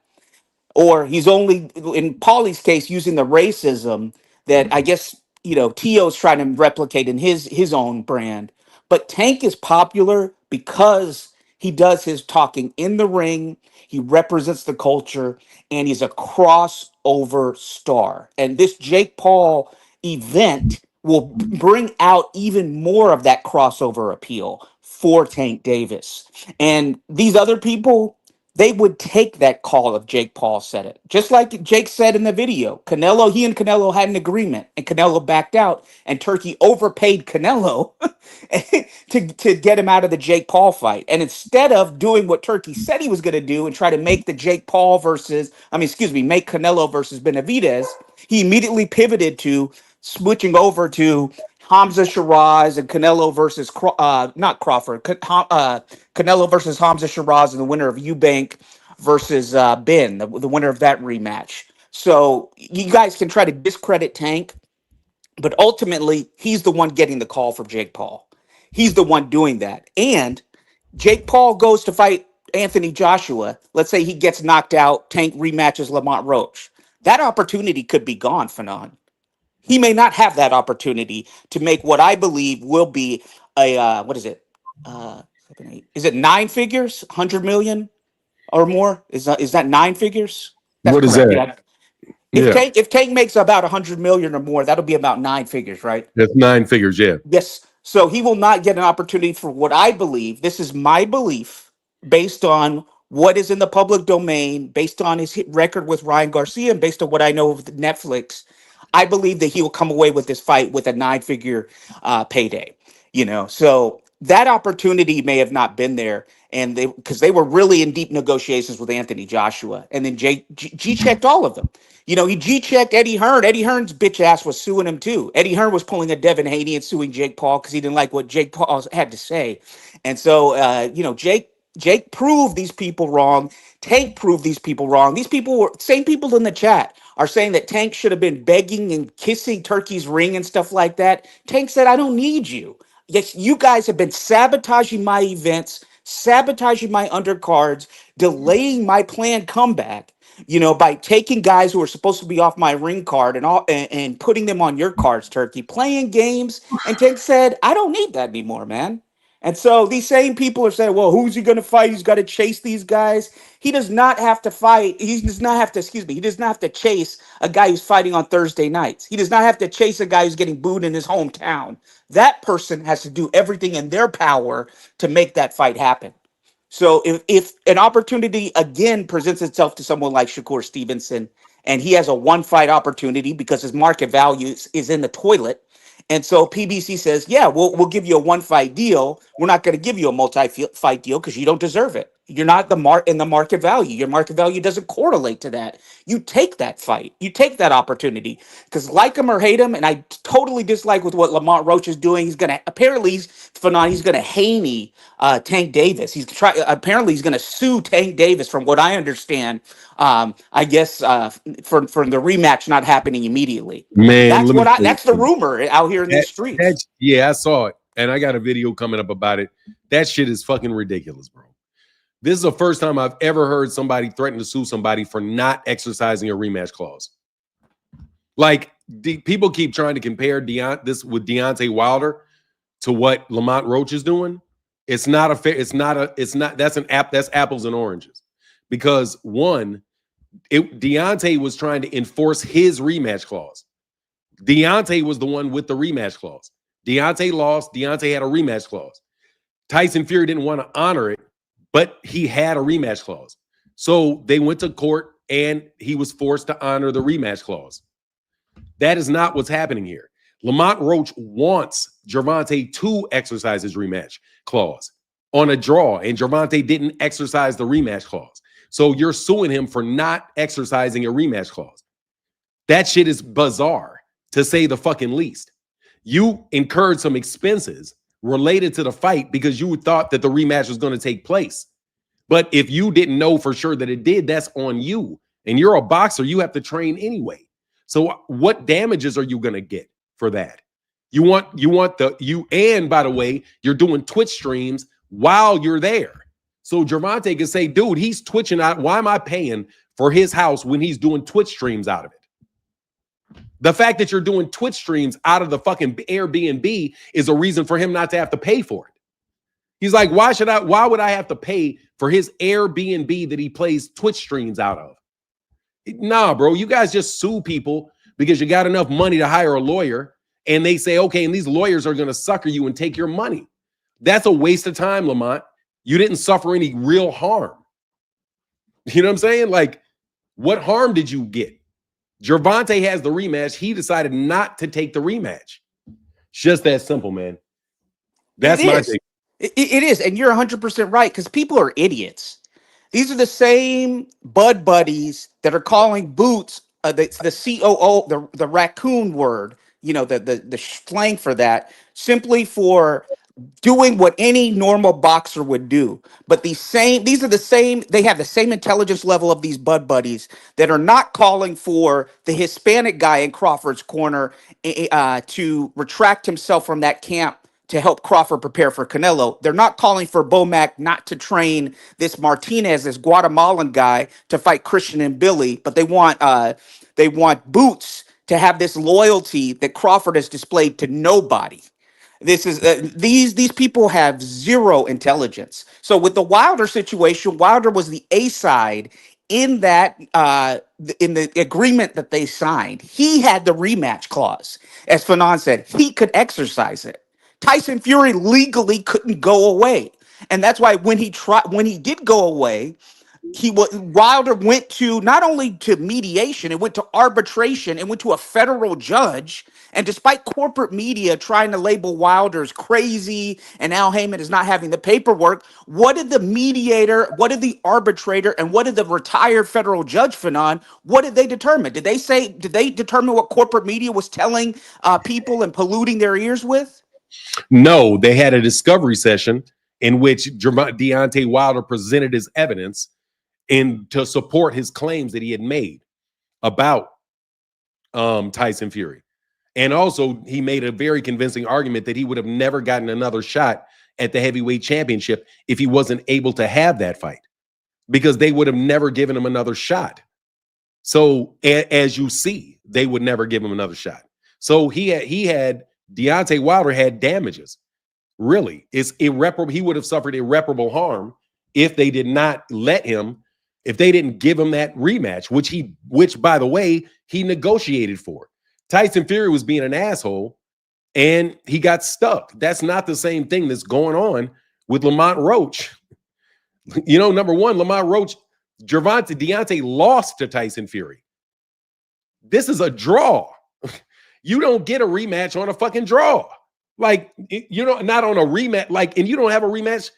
or he's only, in Paulie's case, using the racism that I guess Tio's trying to replicate in his own brand. But Tank is popular because he does his talking in the ring. He represents the culture, and he's a crossover star. And this Jake Paul event will bring out even more of that crossover appeal for Tank Davis. And these other people, they would take that call if Jake Paul said it. Just like Jake said in the video, he and Canelo had an agreement, and Canelo backed out, and Turkey overpaid Canelo to get him out of the Jake Paul fight. And instead of doing what Turkey said he was going to do and try to make the make Canelo versus Benavidez, he immediately pivoted to switching over to Hamza Shiraz and Canelo versus not Crawford, Canelo versus Hamza Shiraz, and the winner of Eubank versus Ben, the winner of that rematch. So you guys can try to discredit Tank, but ultimately he's the one getting the call for Jake Paul. He's the one doing that. And Jake Paul goes to fight Anthony Joshua. Let's say he gets knocked out, Tank rematches Lamont Roach. That opportunity could be gone, Fanon. He may not have that opportunity to make what I believe will be a what is it? 7, 8. Is it 9 figures? 100 million or more? Is that 9 figures? That's What is correct. that? Yeah. Yeah, If Tank makes about 100 million or more, that'll be about 9 figures, right? that's 9 figures. Yeah. Yes. So he will not get an opportunity for what I believe. This is my belief based on what is in the public domain, based on his hit record with Ryan Garcia, and based on what I know of Netflix. I believe that he will come away with this fight with a 9-figure payday. So that opportunity may have not been there, and because they were really in deep negotiations with Anthony Joshua, and then G checked all of them. He G checked Eddie Hearn. Eddie Hearn's bitch ass was suing him too. Eddie Hearn was pulling a Devin Haney and suing Jake Paul because he didn't like what Jake Paul had to say, and so Jake proved these people wrong. Tank proved these people wrong. These people were same people in the chat are saying that Tank should have been begging and kissing Turkey's ring and stuff like that. Tank said, "I don't need you." Yes, you guys have been sabotaging my events, sabotaging my undercards, delaying my planned comeback. By taking guys who are supposed to be off my ring card and putting them on your cards, Turkey, playing games. And Tank said, "I don't need that anymore, man." And so these same people are saying, well, who's he going to fight? He's got to chase these guys. He does not have to fight. He does not have to, he does not have to chase a guy who's fighting on Thursday nights. He does not have to chase a guy who's getting booed in his hometown. That person has to do everything in their power to make that fight happen. So if an opportunity again presents itself to someone like Shakur Stevenson, and he has a one fight opportunity because his market value is in the toilet, and so PBC says, yeah, we'll give you a one fight deal. We're not going to give you a multi-fight deal because you don't deserve it. You're not in the market value. Your market value doesn't correlate to that. You take that fight. You take that opportunity because like him or hate him, and I totally dislike with what Lamont Roach is doing. He's going to he's going to Haney Tank Davis. Apparently he's going to sue Tank Davis from what I understand. I guess for the rematch not happening immediately. Man, That's the rumor out here in the streets. Yeah, I saw it, and I got a video coming up about it. That shit is fucking ridiculous, bro. This is the first time I've ever heard somebody threaten to sue somebody for not exercising a rematch clause. Like, people keep trying to compare this with Deontay Wilder to what Lamont Roach is doing. That's apples and oranges. Because one, Deontay was trying to enforce his rematch clause. Deontay was the one with the rematch clause. Deontay lost. Deontay had a rematch clause. Tyson Fury didn't want to honor it, but he had a rematch clause. So they went to court and he was forced to honor the rematch clause. That is not what's happening here. Lamont Roach wants Gervonta to exercise his rematch clause on a draw, and Gervonta didn't exercise the rematch clause. So you're suing him for not exercising a rematch clause. That shit is bizarre, to say the fucking least. You incurred some expenses related to the fight because you thought that the rematch was going to take place. But if you didn't know for sure that it did, that's on you. And you're a boxer, you have to train anyway. So what damages are you going to get for that? And by the way, you're doing Twitch streams while you're there. So Gervonta can say, dude, he's twitching out. Why am I paying for his house when he's doing Twitch streams out of it? The fact that you're doing Twitch streams out of the fucking Airbnb is a reason for him not to have to pay for it. He's like, why would I have to pay for his Airbnb that he plays Twitch streams out of? Nah, bro, you guys just sue people because you got enough money to hire a lawyer, and they say, okay, and these lawyers are going to sucker you and take your money. That's a waste of time, Lamont. You didn't suffer any real harm. You know what I'm saying? Like, what harm did you get? Gervonta has the rematch. He decided not to take the rematch. It's just that simple, man. That's my thing. It is, and you're 100% right, because people are idiots. These are the same bud buddies that are calling Boots the COO, the raccoon word, you know, the slang for that, simply for doing what any normal boxer would do. But they have the same intelligence level of these bud buddies that are not calling for the Hispanic guy in Crawford's corner to retract himself from that camp to help Crawford prepare for Canelo. They're not calling for Bomac not to train this Martinez, this Guatemalan guy, to fight Christian and Billy, but they want Boots to have this loyalty that Crawford has displayed to nobody. This is these people have zero intelligence. So with the Wilder situation, Wilder was the A side in that in the agreement that they signed. He had the rematch clause, as Fanon said. He could exercise it. Tyson Fury legally couldn't go away, and that's why when he did go away, Wilder went to not only to mediation, it went to arbitration, it went to a federal judge. And despite corporate media trying to label Wilder as crazy and Al Heyman is not having the paperwork, what did the mediator, what did the arbitrator, and what did the retired federal judge, Fanon, what did they determine? Did they determine what corporate media was telling people and polluting their ears with? No, they had a discovery session in which Deontay Wilder presented his evidence to support his claims that he had made about Tyson Fury. And also, he made a very convincing argument that he would have never gotten another shot at the heavyweight championship if he wasn't able to have that fight, because they would have never given him another shot. So as you see, they would never give him another shot. So Deontay Wilder had damages. Really, it's irreparable. He would have suffered irreparable harm if they did not let him, if they didn't give him that rematch, which by the way, he negotiated for. Tyson Fury was being an asshole and he got stuck. That's not the same thing that's going on with Lamont Roach. You know, number one, Lamont Roach, Deontay lost to Tyson Fury. This is a draw. You don't get a rematch on a fucking draw. Like, you know, not on a rematch, like, and you don't have a rematch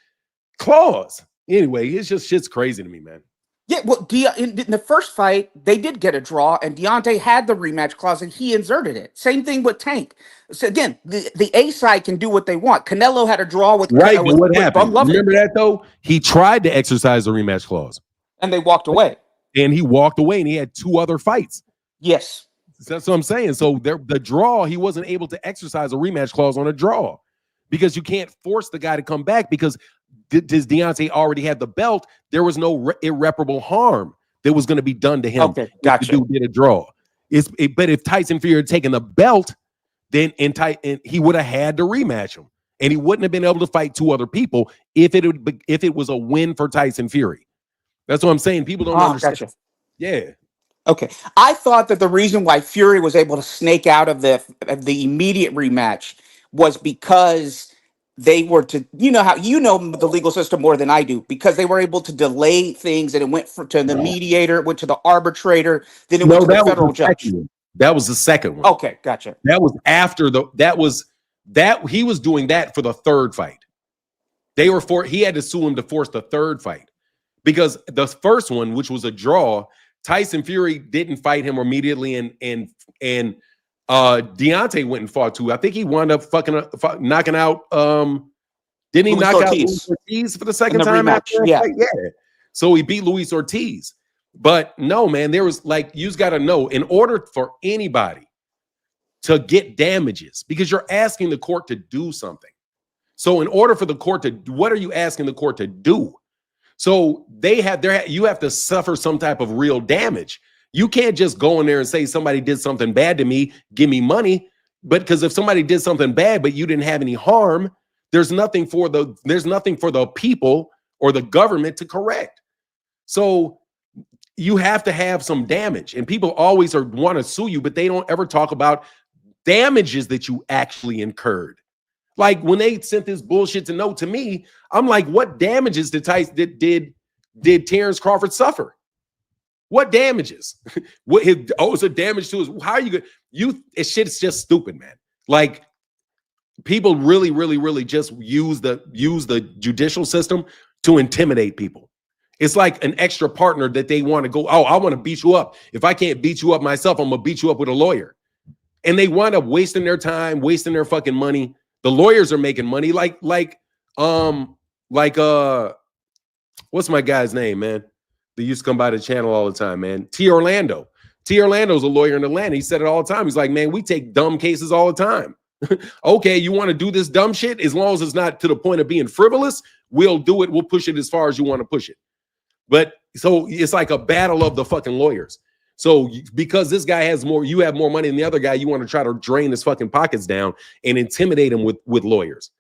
clause. Anyway, it's just shit's crazy to me, man. Yeah, well, in the first fight, they did get a draw, and Deontay had the rematch clause, and he inserted it. Same thing with Tank. So again, the A side can do what they want. Canelo had a draw with but what happened? Remember that though? He tried to exercise the rematch clause, and they walked away. And he walked away, and he had 2 other fights. Yes, that's what I'm saying. So the draw, he wasn't able to exercise a rematch clause on a draw because you can't force the guy to come back because. Does Deontay already had the belt? There was no irreparable harm that was going to be done to him. Okay, gotcha. The dude did a draw. But if Tyson Fury had taken the belt, then he would have had to rematch him, and he wouldn't have been able to fight 2 other people if it was a win for Tyson Fury. That's what I'm saying. People don't understand. Gotcha. Yeah. Okay. I thought that the reason why Fury was able to snake out of the immediate rematch was because they were to, you know the legal system more than I do, because they were able to delay things, and it went to the mediator, it went to the arbitrator, then it went to the federal judge. That was the second one. Okay, gotcha. That was after he was doing that for the third fight. He had to sue him to force the third fight, because the first one, which was a draw, Tyson Fury didn't fight him immediately, and Deontay went and fought 2. I think he wound up knocking out. Didn't he knock out Luis Ortiz for the second time? Yeah. So he beat Luis Ortiz. But no, man, there was you've got to know, in order for anybody to get damages, because you're asking the court to do something. So in order for the court to, what are you asking the court to do? So you have to suffer some type of real damage. You can't just go in there and say somebody did something bad to me, give me money. But because if somebody did something bad, but you didn't have any harm, there's nothing for the people or the government to correct. So you have to have some damage, and people always want to sue you, but they don't ever talk about damages that you actually incurred. Like when they sent this bullshit to note to me, I'm like, what damages did Terence Crawford suffer? What damages? It's a damage to his. How are you going? Shit's just stupid, man. Like people really, really, really just use the judicial system to intimidate people. It's like an extra partner that they want to go, oh, I want to beat you up. If I can't beat you up myself, I'm gonna beat you up with a lawyer. And they wind up wasting their time, wasting their fucking money. The lawyers are making money like what's my guy's name, man? They used to come by the channel all the time, man. T. Orlando's a lawyer in Atlanta. He said it all the time. He's like, man, we take dumb cases all the time. Okay, you want to do this dumb shit? As long as it's not to the point of being frivolous, we'll do it. We'll push it as far as you want to push it. But so it's like a battle of the fucking lawyers. So because this guy has more, you have more money than the other guy, you want to try to drain his fucking pockets down and intimidate him with lawyers.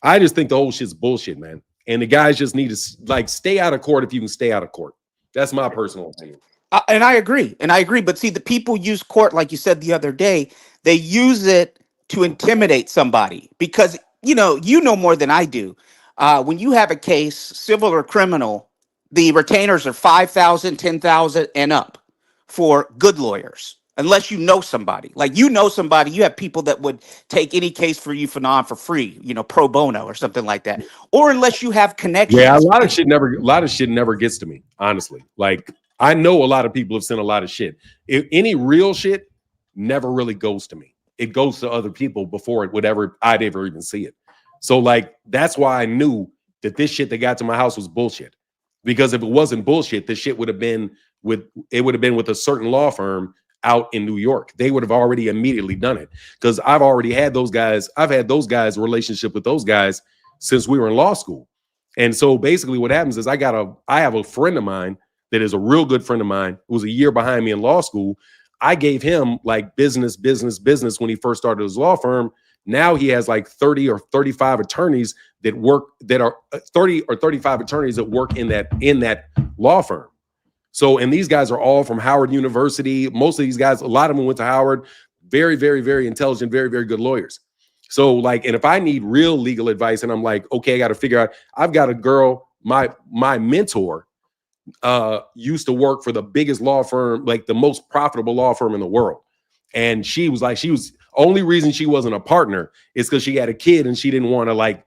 I just think the whole shit's bullshit, man. And the guys just need to like stay out of court if you can stay out of court. That's my personal opinion. And I agree. But see, the people use court, like you said the other day, they use it to intimidate somebody because, you know more than I do. When you have a case, civil or criminal, the retainers are 5,000, 10,000 and up for good lawyers. Unless you know somebody, somebody, you have people that would take any case for you for free, pro bono or something like that. Or unless you have connections. Yeah, a lot of shit never gets to me, honestly. Like I know a lot of people have sent a lot of shit. If any real shit never really goes to me. It goes to other people before I'd ever even see it. So like that's why I knew that this shit that got to my house was bullshit. Because if it wasn't bullshit, this shit would have been with a certain law firm out in New York. They would have already immediately done it. Because I've already had those guys. I've had those guys relationship with those guys since we were in law school. And so basically what happens is I have a friend of mine that is a real good friend of mine who was a year behind me in law school. I gave him like business when he first started his law firm. Now he has like 30 or 35 attorneys that are 30 or 35 attorneys that work in that law firm. So, and these guys are all from Howard University. Most of these guys, a lot of them went to Howard. Very, very, very intelligent, very, very good lawyers. So like, and if I need real legal advice and I'm like, okay, I got to figure out, I've got a girl, my mentor used to work for the biggest law firm, like the most profitable law firm in the world. And she was only reason she wasn't a partner is because she had a kid and she didn't want to like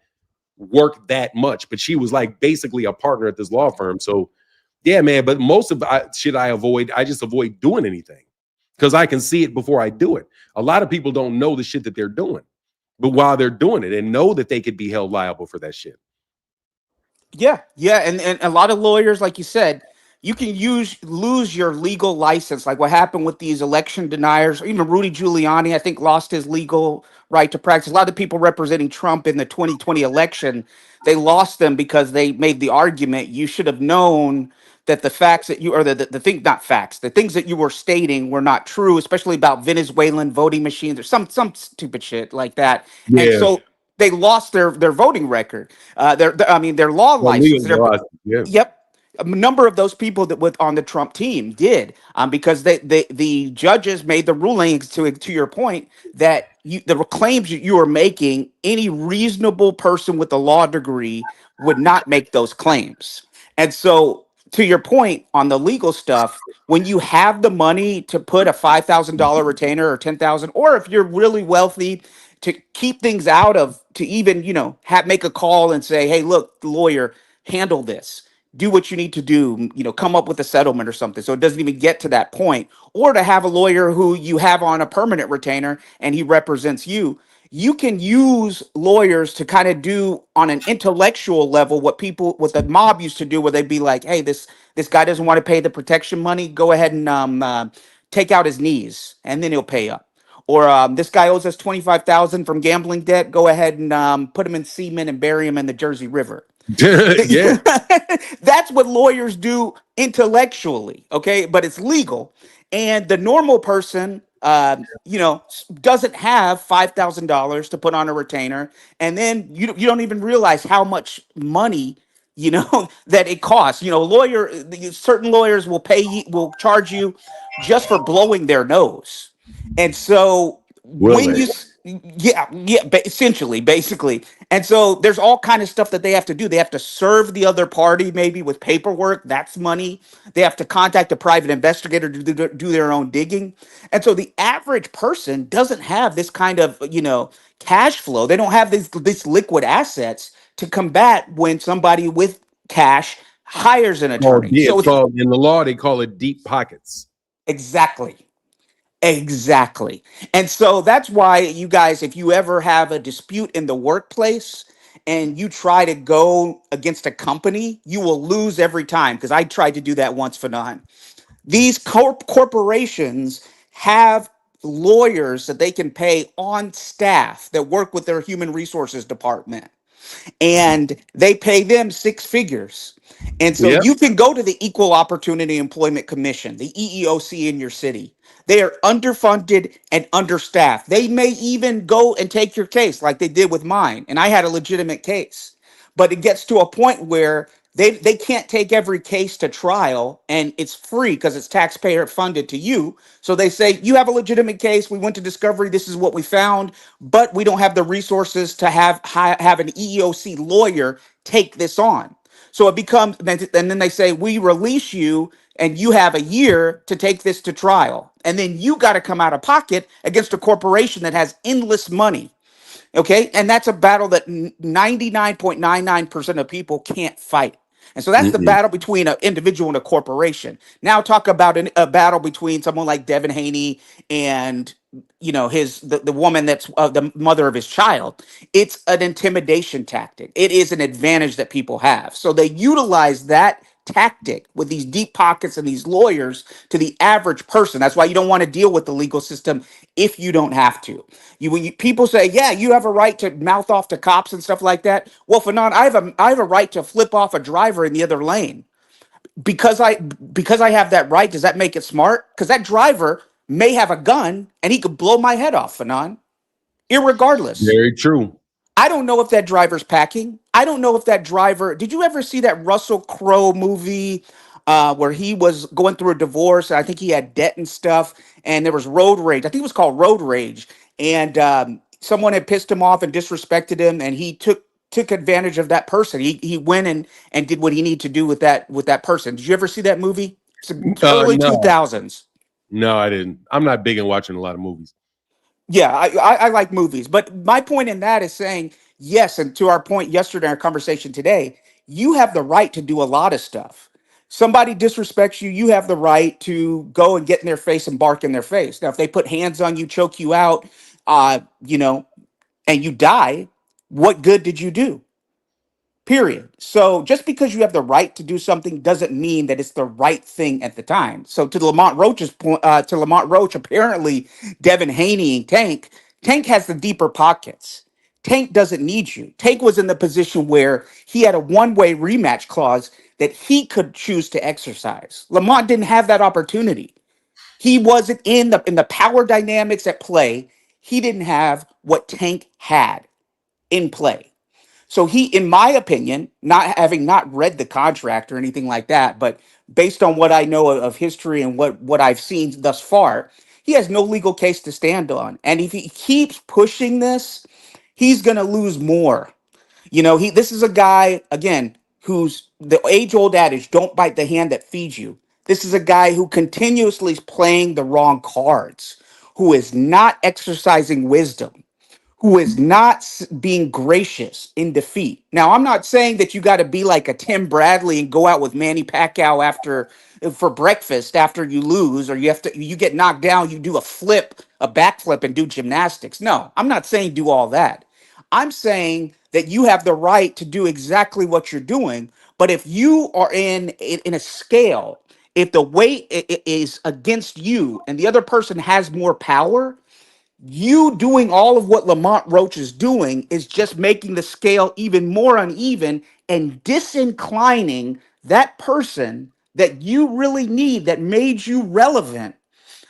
work that much, but she was like basically a partner at this law firm. So yeah, man, but most of shit I avoid, I just avoid doing anything because I can see it before I do it. A lot of people don't know the shit that they're doing, but while they're doing it and know that they could be held liable for that shit. Yeah. And a lot of lawyers, like you said, you can lose your legal license, like what happened with these election deniers. Even Rudy Giuliani, I think, lost his legal right to practice. A lot of people representing Trump in the 2020 election, they lost them because they made the argument you should have known that the facts that you, or the thing, not facts, the things that you were stating were not true, especially about Venezuelan voting machines or some stupid shit like that. Yeah. And so they lost their voting record, their law license. Yeah. Yep. A number of those people that were on the Trump team did, because the judges made the rulings to your point that the claims you are making, any reasonable person with a law degree would not make those claims. And so to your point on the legal stuff, when you have the money to put a $5,000 retainer or 10,000, or if you're really wealthy, to keep things out of, to even, make a call and say, hey, look, lawyer, handle this. Do what you need to do, come up with a settlement or something. So it doesn't even get to that point. Or to have a lawyer who you have on a permanent retainer and he represents you. You can use lawyers to kind of do on an intellectual level what the mob used to do, where they'd be like, hey, this guy doesn't want to pay the protection money. Go ahead and take out his knees and then he'll pay up. Or this guy owes us $25,000 from gambling debt. Go ahead and put him in cement and bury him in the Jersey River. Yeah. That's what lawyers do intellectually, okay? But it's legal. And the normal person, doesn't have $5,000 to put on a retainer. And then you don't even realize how much money, that it costs. Certain lawyers will charge you just for blowing their nose. And so Will when they? yeah, essentially, basically. And so there's all kind of stuff that they have to do. They have to serve the other party maybe with paperwork. That's money. They have to contact a private investigator to do their own digging. And so the average person doesn't have this kind of, cash flow. They don't have this liquid assets to combat when somebody with cash hires an attorney. So It's it's called in the law, they call it deep pockets. exactly. Exactly. And so that's why you guys, if you ever have a dispute in the workplace and you try to go against a company, you will lose every time. Because I tried to do that once for none. These corporations have lawyers that they can pay on staff that work with their human resources department, and they pay them six figures. And so Yeah. you can go to the Equal Opportunity Employment Commission, the EEOC in your city. They are underfunded and understaffed. They may even go and take your case like they did with mine. And I had a legitimate case. But it gets to a point where they can't take every case to trial and it's free because it's taxpayer funded to you. So they say, you have a legitimate case. We went to discovery. This is what we found, but we don't have the resources to have an EEOC lawyer take this on. So it becomes, and then they say, we release you and you have a year to take this to trial. And then you got to come out of pocket against a corporation that has endless money. Okay. And that's a battle that 99.99% of people can't fight. And so that's the Mm-mm. battle between an individual and a corporation. Now talk about a battle between someone like Devin Haney and the woman that's the mother of his child. It's an intimidation tactic. It is an advantage that people have. So they utilize that tactic with these deep pockets and these lawyers to the average person. That's why you don't want to deal with the legal system if you don't have to. People say, yeah, you have a right to mouth off to cops and stuff like that. Well, Fanon, I have a right to flip off a driver in the other lane because I have that right. Does that make it smart? Because that driver may have a gun and he could blow my head off, Fanon, irregardless. Very true. I don't know if that driver's packing. I don't know if that driver. Did you ever see that Russell Crowe movie where he was going through a divorce? I think he had debt and stuff, and there was road rage. I think it was called Road Rage, and someone had pissed him off and disrespected him, and he took advantage of that person. He went and did what he needed to do with that person. Did you ever see that movie? It's early two No, thousands. no, I didn't. I'm not big in watching a lot of movies. Yeah, I like movies, but my point in that is saying yes, and to our point yesterday, our conversation today, you have the right to do a lot of stuff. Somebody disrespects you, you have the right to go and get in their face and bark in their face. Now, if they put hands on you, choke you out, uh, you know, and you die, what good did you do? Period. So just because you have the right to do something doesn't mean that it's the right thing at the time. So to Lamont Roach's point, to Lamont Roach, apparently Devin Haney and Tank has the deeper pockets. Tank doesn't need you. Tank was in the position where he had a one-way rematch clause that he could choose to exercise. Lamont didn't have that opportunity. He wasn't in the power dynamics at play. He didn't have what Tank had in play. So he, in my opinion, not having not read the contract or anything like that, but based on what I know of history and what I've seen thus far, he has no legal case to stand on. And if he keeps pushing this, he's going to lose more. This is a guy again who's the age-old adage, don't bite the hand that feeds you. This is a guy who continuously is playing the wrong cards, who is not exercising wisdom, who is not being gracious in defeat. Now, I'm not saying that you got to be like a Tim Bradley and go out with Manny Pacquiao after for breakfast after you lose, or you get knocked down, you do a backflip and do gymnastics. No, I'm not saying do all that. I'm saying that you have the right to do exactly what you're doing, but if you are in a scale, if the weight is against you and the other person has more power, You doing all of what Lamont Roach is doing is just making the scale even more uneven and disinclining that person that you really need, that made you relevant,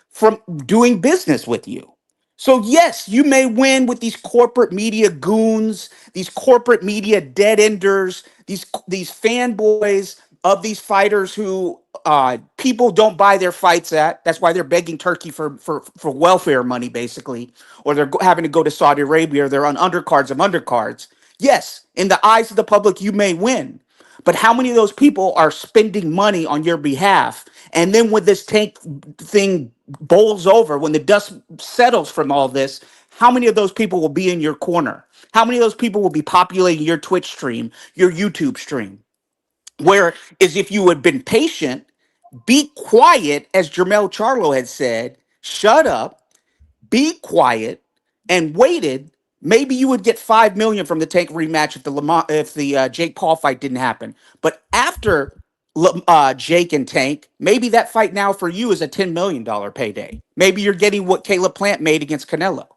from doing business with you. So yes, you may win with these corporate media goons, these corporate media dead enders, these fanboys of these fighters who people don't buy their fights at. That's why they're begging Turkey for welfare money, basically, or they're having to go to Saudi Arabia, or they're on undercards of undercards. Yes, in the eyes of the public, you may win, but how many of those people are spending money on your behalf? And then when this tank thing bowls over, when the dust settles from all this, how many of those people will be in your corner? How many of those people will be populating your Twitch stream, your YouTube stream? Whereas if you had been patient, be quiet, as Jermell Charlo had said, shut up, be quiet, and waited, maybe you would get 5 million from the Tank rematch if the Jake Paul fight didn't happen. But after Jake and Tank, maybe that fight now for you is a $10 million payday. Maybe you're getting what Caleb Plant made against Canelo.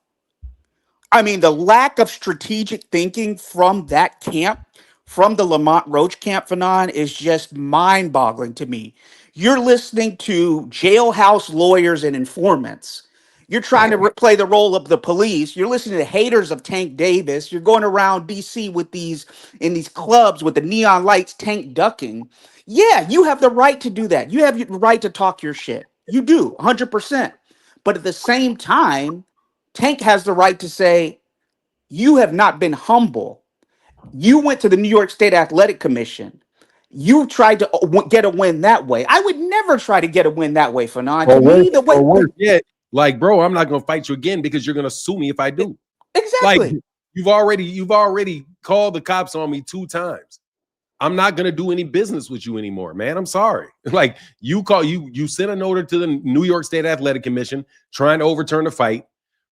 I mean, the lack of strategic thinking from that camp, from the Lamont Roach camp, Fanon, is just mind-boggling to me. You're listening to jailhouse lawyers and informants. You're trying to play the role of the police. You're listening to haters of Tank Davis. You're going around DC with in these clubs with the neon lights, Tank ducking. Yeah, you have the right to do that. You have the right to talk your shit. You do, 100%. But at the same time, Tank has the right to say, you have not been humble. You went to the New York State Athletic Commission. You tried to get a win that way. I would never try to get a win that way, Fanon. To me, the way... Or worse yet, like, bro, I'm not going to fight you again because you're going to sue me if I do. Exactly. Like, you've already called the cops on me 2 times. I'm not going to do any business with you anymore, man. I'm sorry. Like, you sent a note to the New York State Athletic Commission trying to overturn the fight.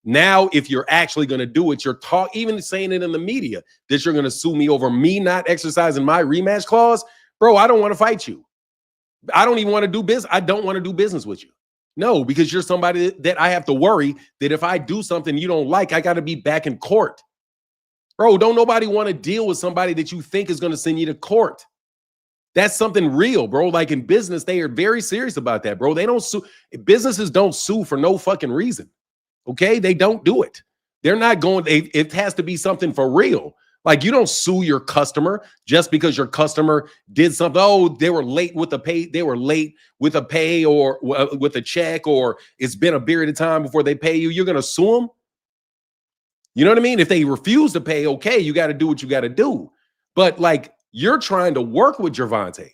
Now, if you're actually going to do it, you're even saying it in the media that you're going to sue me over me not exercising my rematch clause. Bro, I don't want to fight you. I don't even want to do business. I don't want to do business with you. No, because you're somebody that I have to worry that if I do something you don't like, I got to be back in court. Bro, don't nobody want to deal with somebody that you think is going to send you to court. That's something real, bro. Like in business, they are very serious about that, bro. They don't sue. Businesses don't sue for no fucking reason. Okay? They don't do it. They're not going, it has to be something for real. Like, you don't sue your customer just because your customer did something. Oh, they were late with the pay. They were late with a pay or with a check, or it's been a period of time before they pay you. You're going to sue them? You know what I mean? If they refuse to pay, okay, you got to do what you got to do. But like, you're trying to work with Gervonta.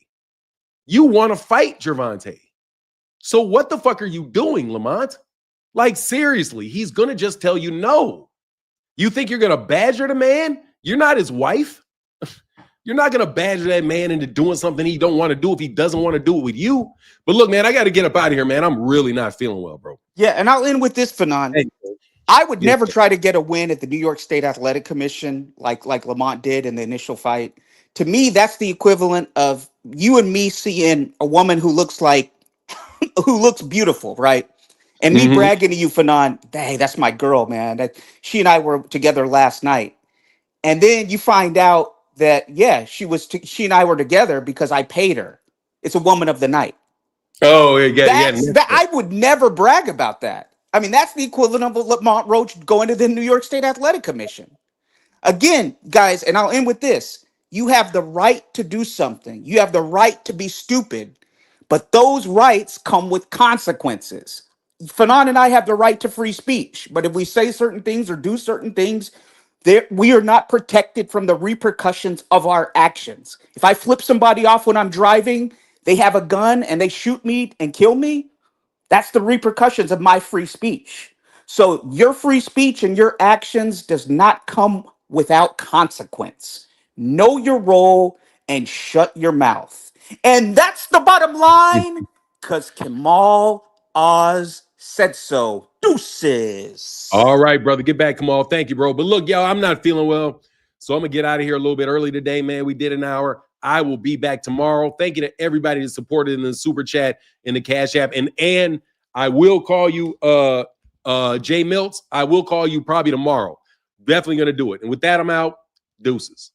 You want to fight Gervonta. So what the fuck are you doing, Lamont? Like, seriously, he's going to just tell you no. You think you're going to badger the man? You're not his wife. You're not going to badger that man into doing something he don't want to do if he doesn't want to do it with you. But look, man, I got to get up out of here, man. I'm really not feeling well, bro. Yeah, and I'll end with this, Fanon. Hey, I would never try to get a win at the New York State Athletic Commission like Lamont did in the initial fight. To me, that's the equivalent of you and me seeing a woman who looks beautiful, right? And me bragging to you, Fanon, hey, that's my girl, man. She and I were together last night. And then you find out that, yeah, she and I were together because I paid her. It's a woman of the night. Oh, yeah. I would never brag about that. I mean, that's the equivalent of Lamont Roach going to the New York State Athletic Commission. Again, guys, and I'll end with this. You have the right to do something. You have the right to be stupid, but those rights come with consequences. Fanon and I have the right to free speech, but if we say certain things or do certain things, we are not protected from the repercussions of our actions. If I flip somebody off when I'm driving, they have a gun and they shoot me and kill me, that's the repercussions of my free speech. So your free speech and your actions does not come without consequence. Know your role and shut your mouth. And that's the bottom line, because Kamal Oz said so. Deuces. All right, brother. Get back, Kamal. Thank you, bro. But look, y'all, I'm not feeling well, so I'm going to get out of here a little bit early today, man. We did an hour. I will be back tomorrow. Thank you to everybody that supported in the Super Chat, in the Cash App. And I will call you Jay Milts, I will call you probably tomorrow. Definitely gonna do it. And with that, I'm out. Deuces.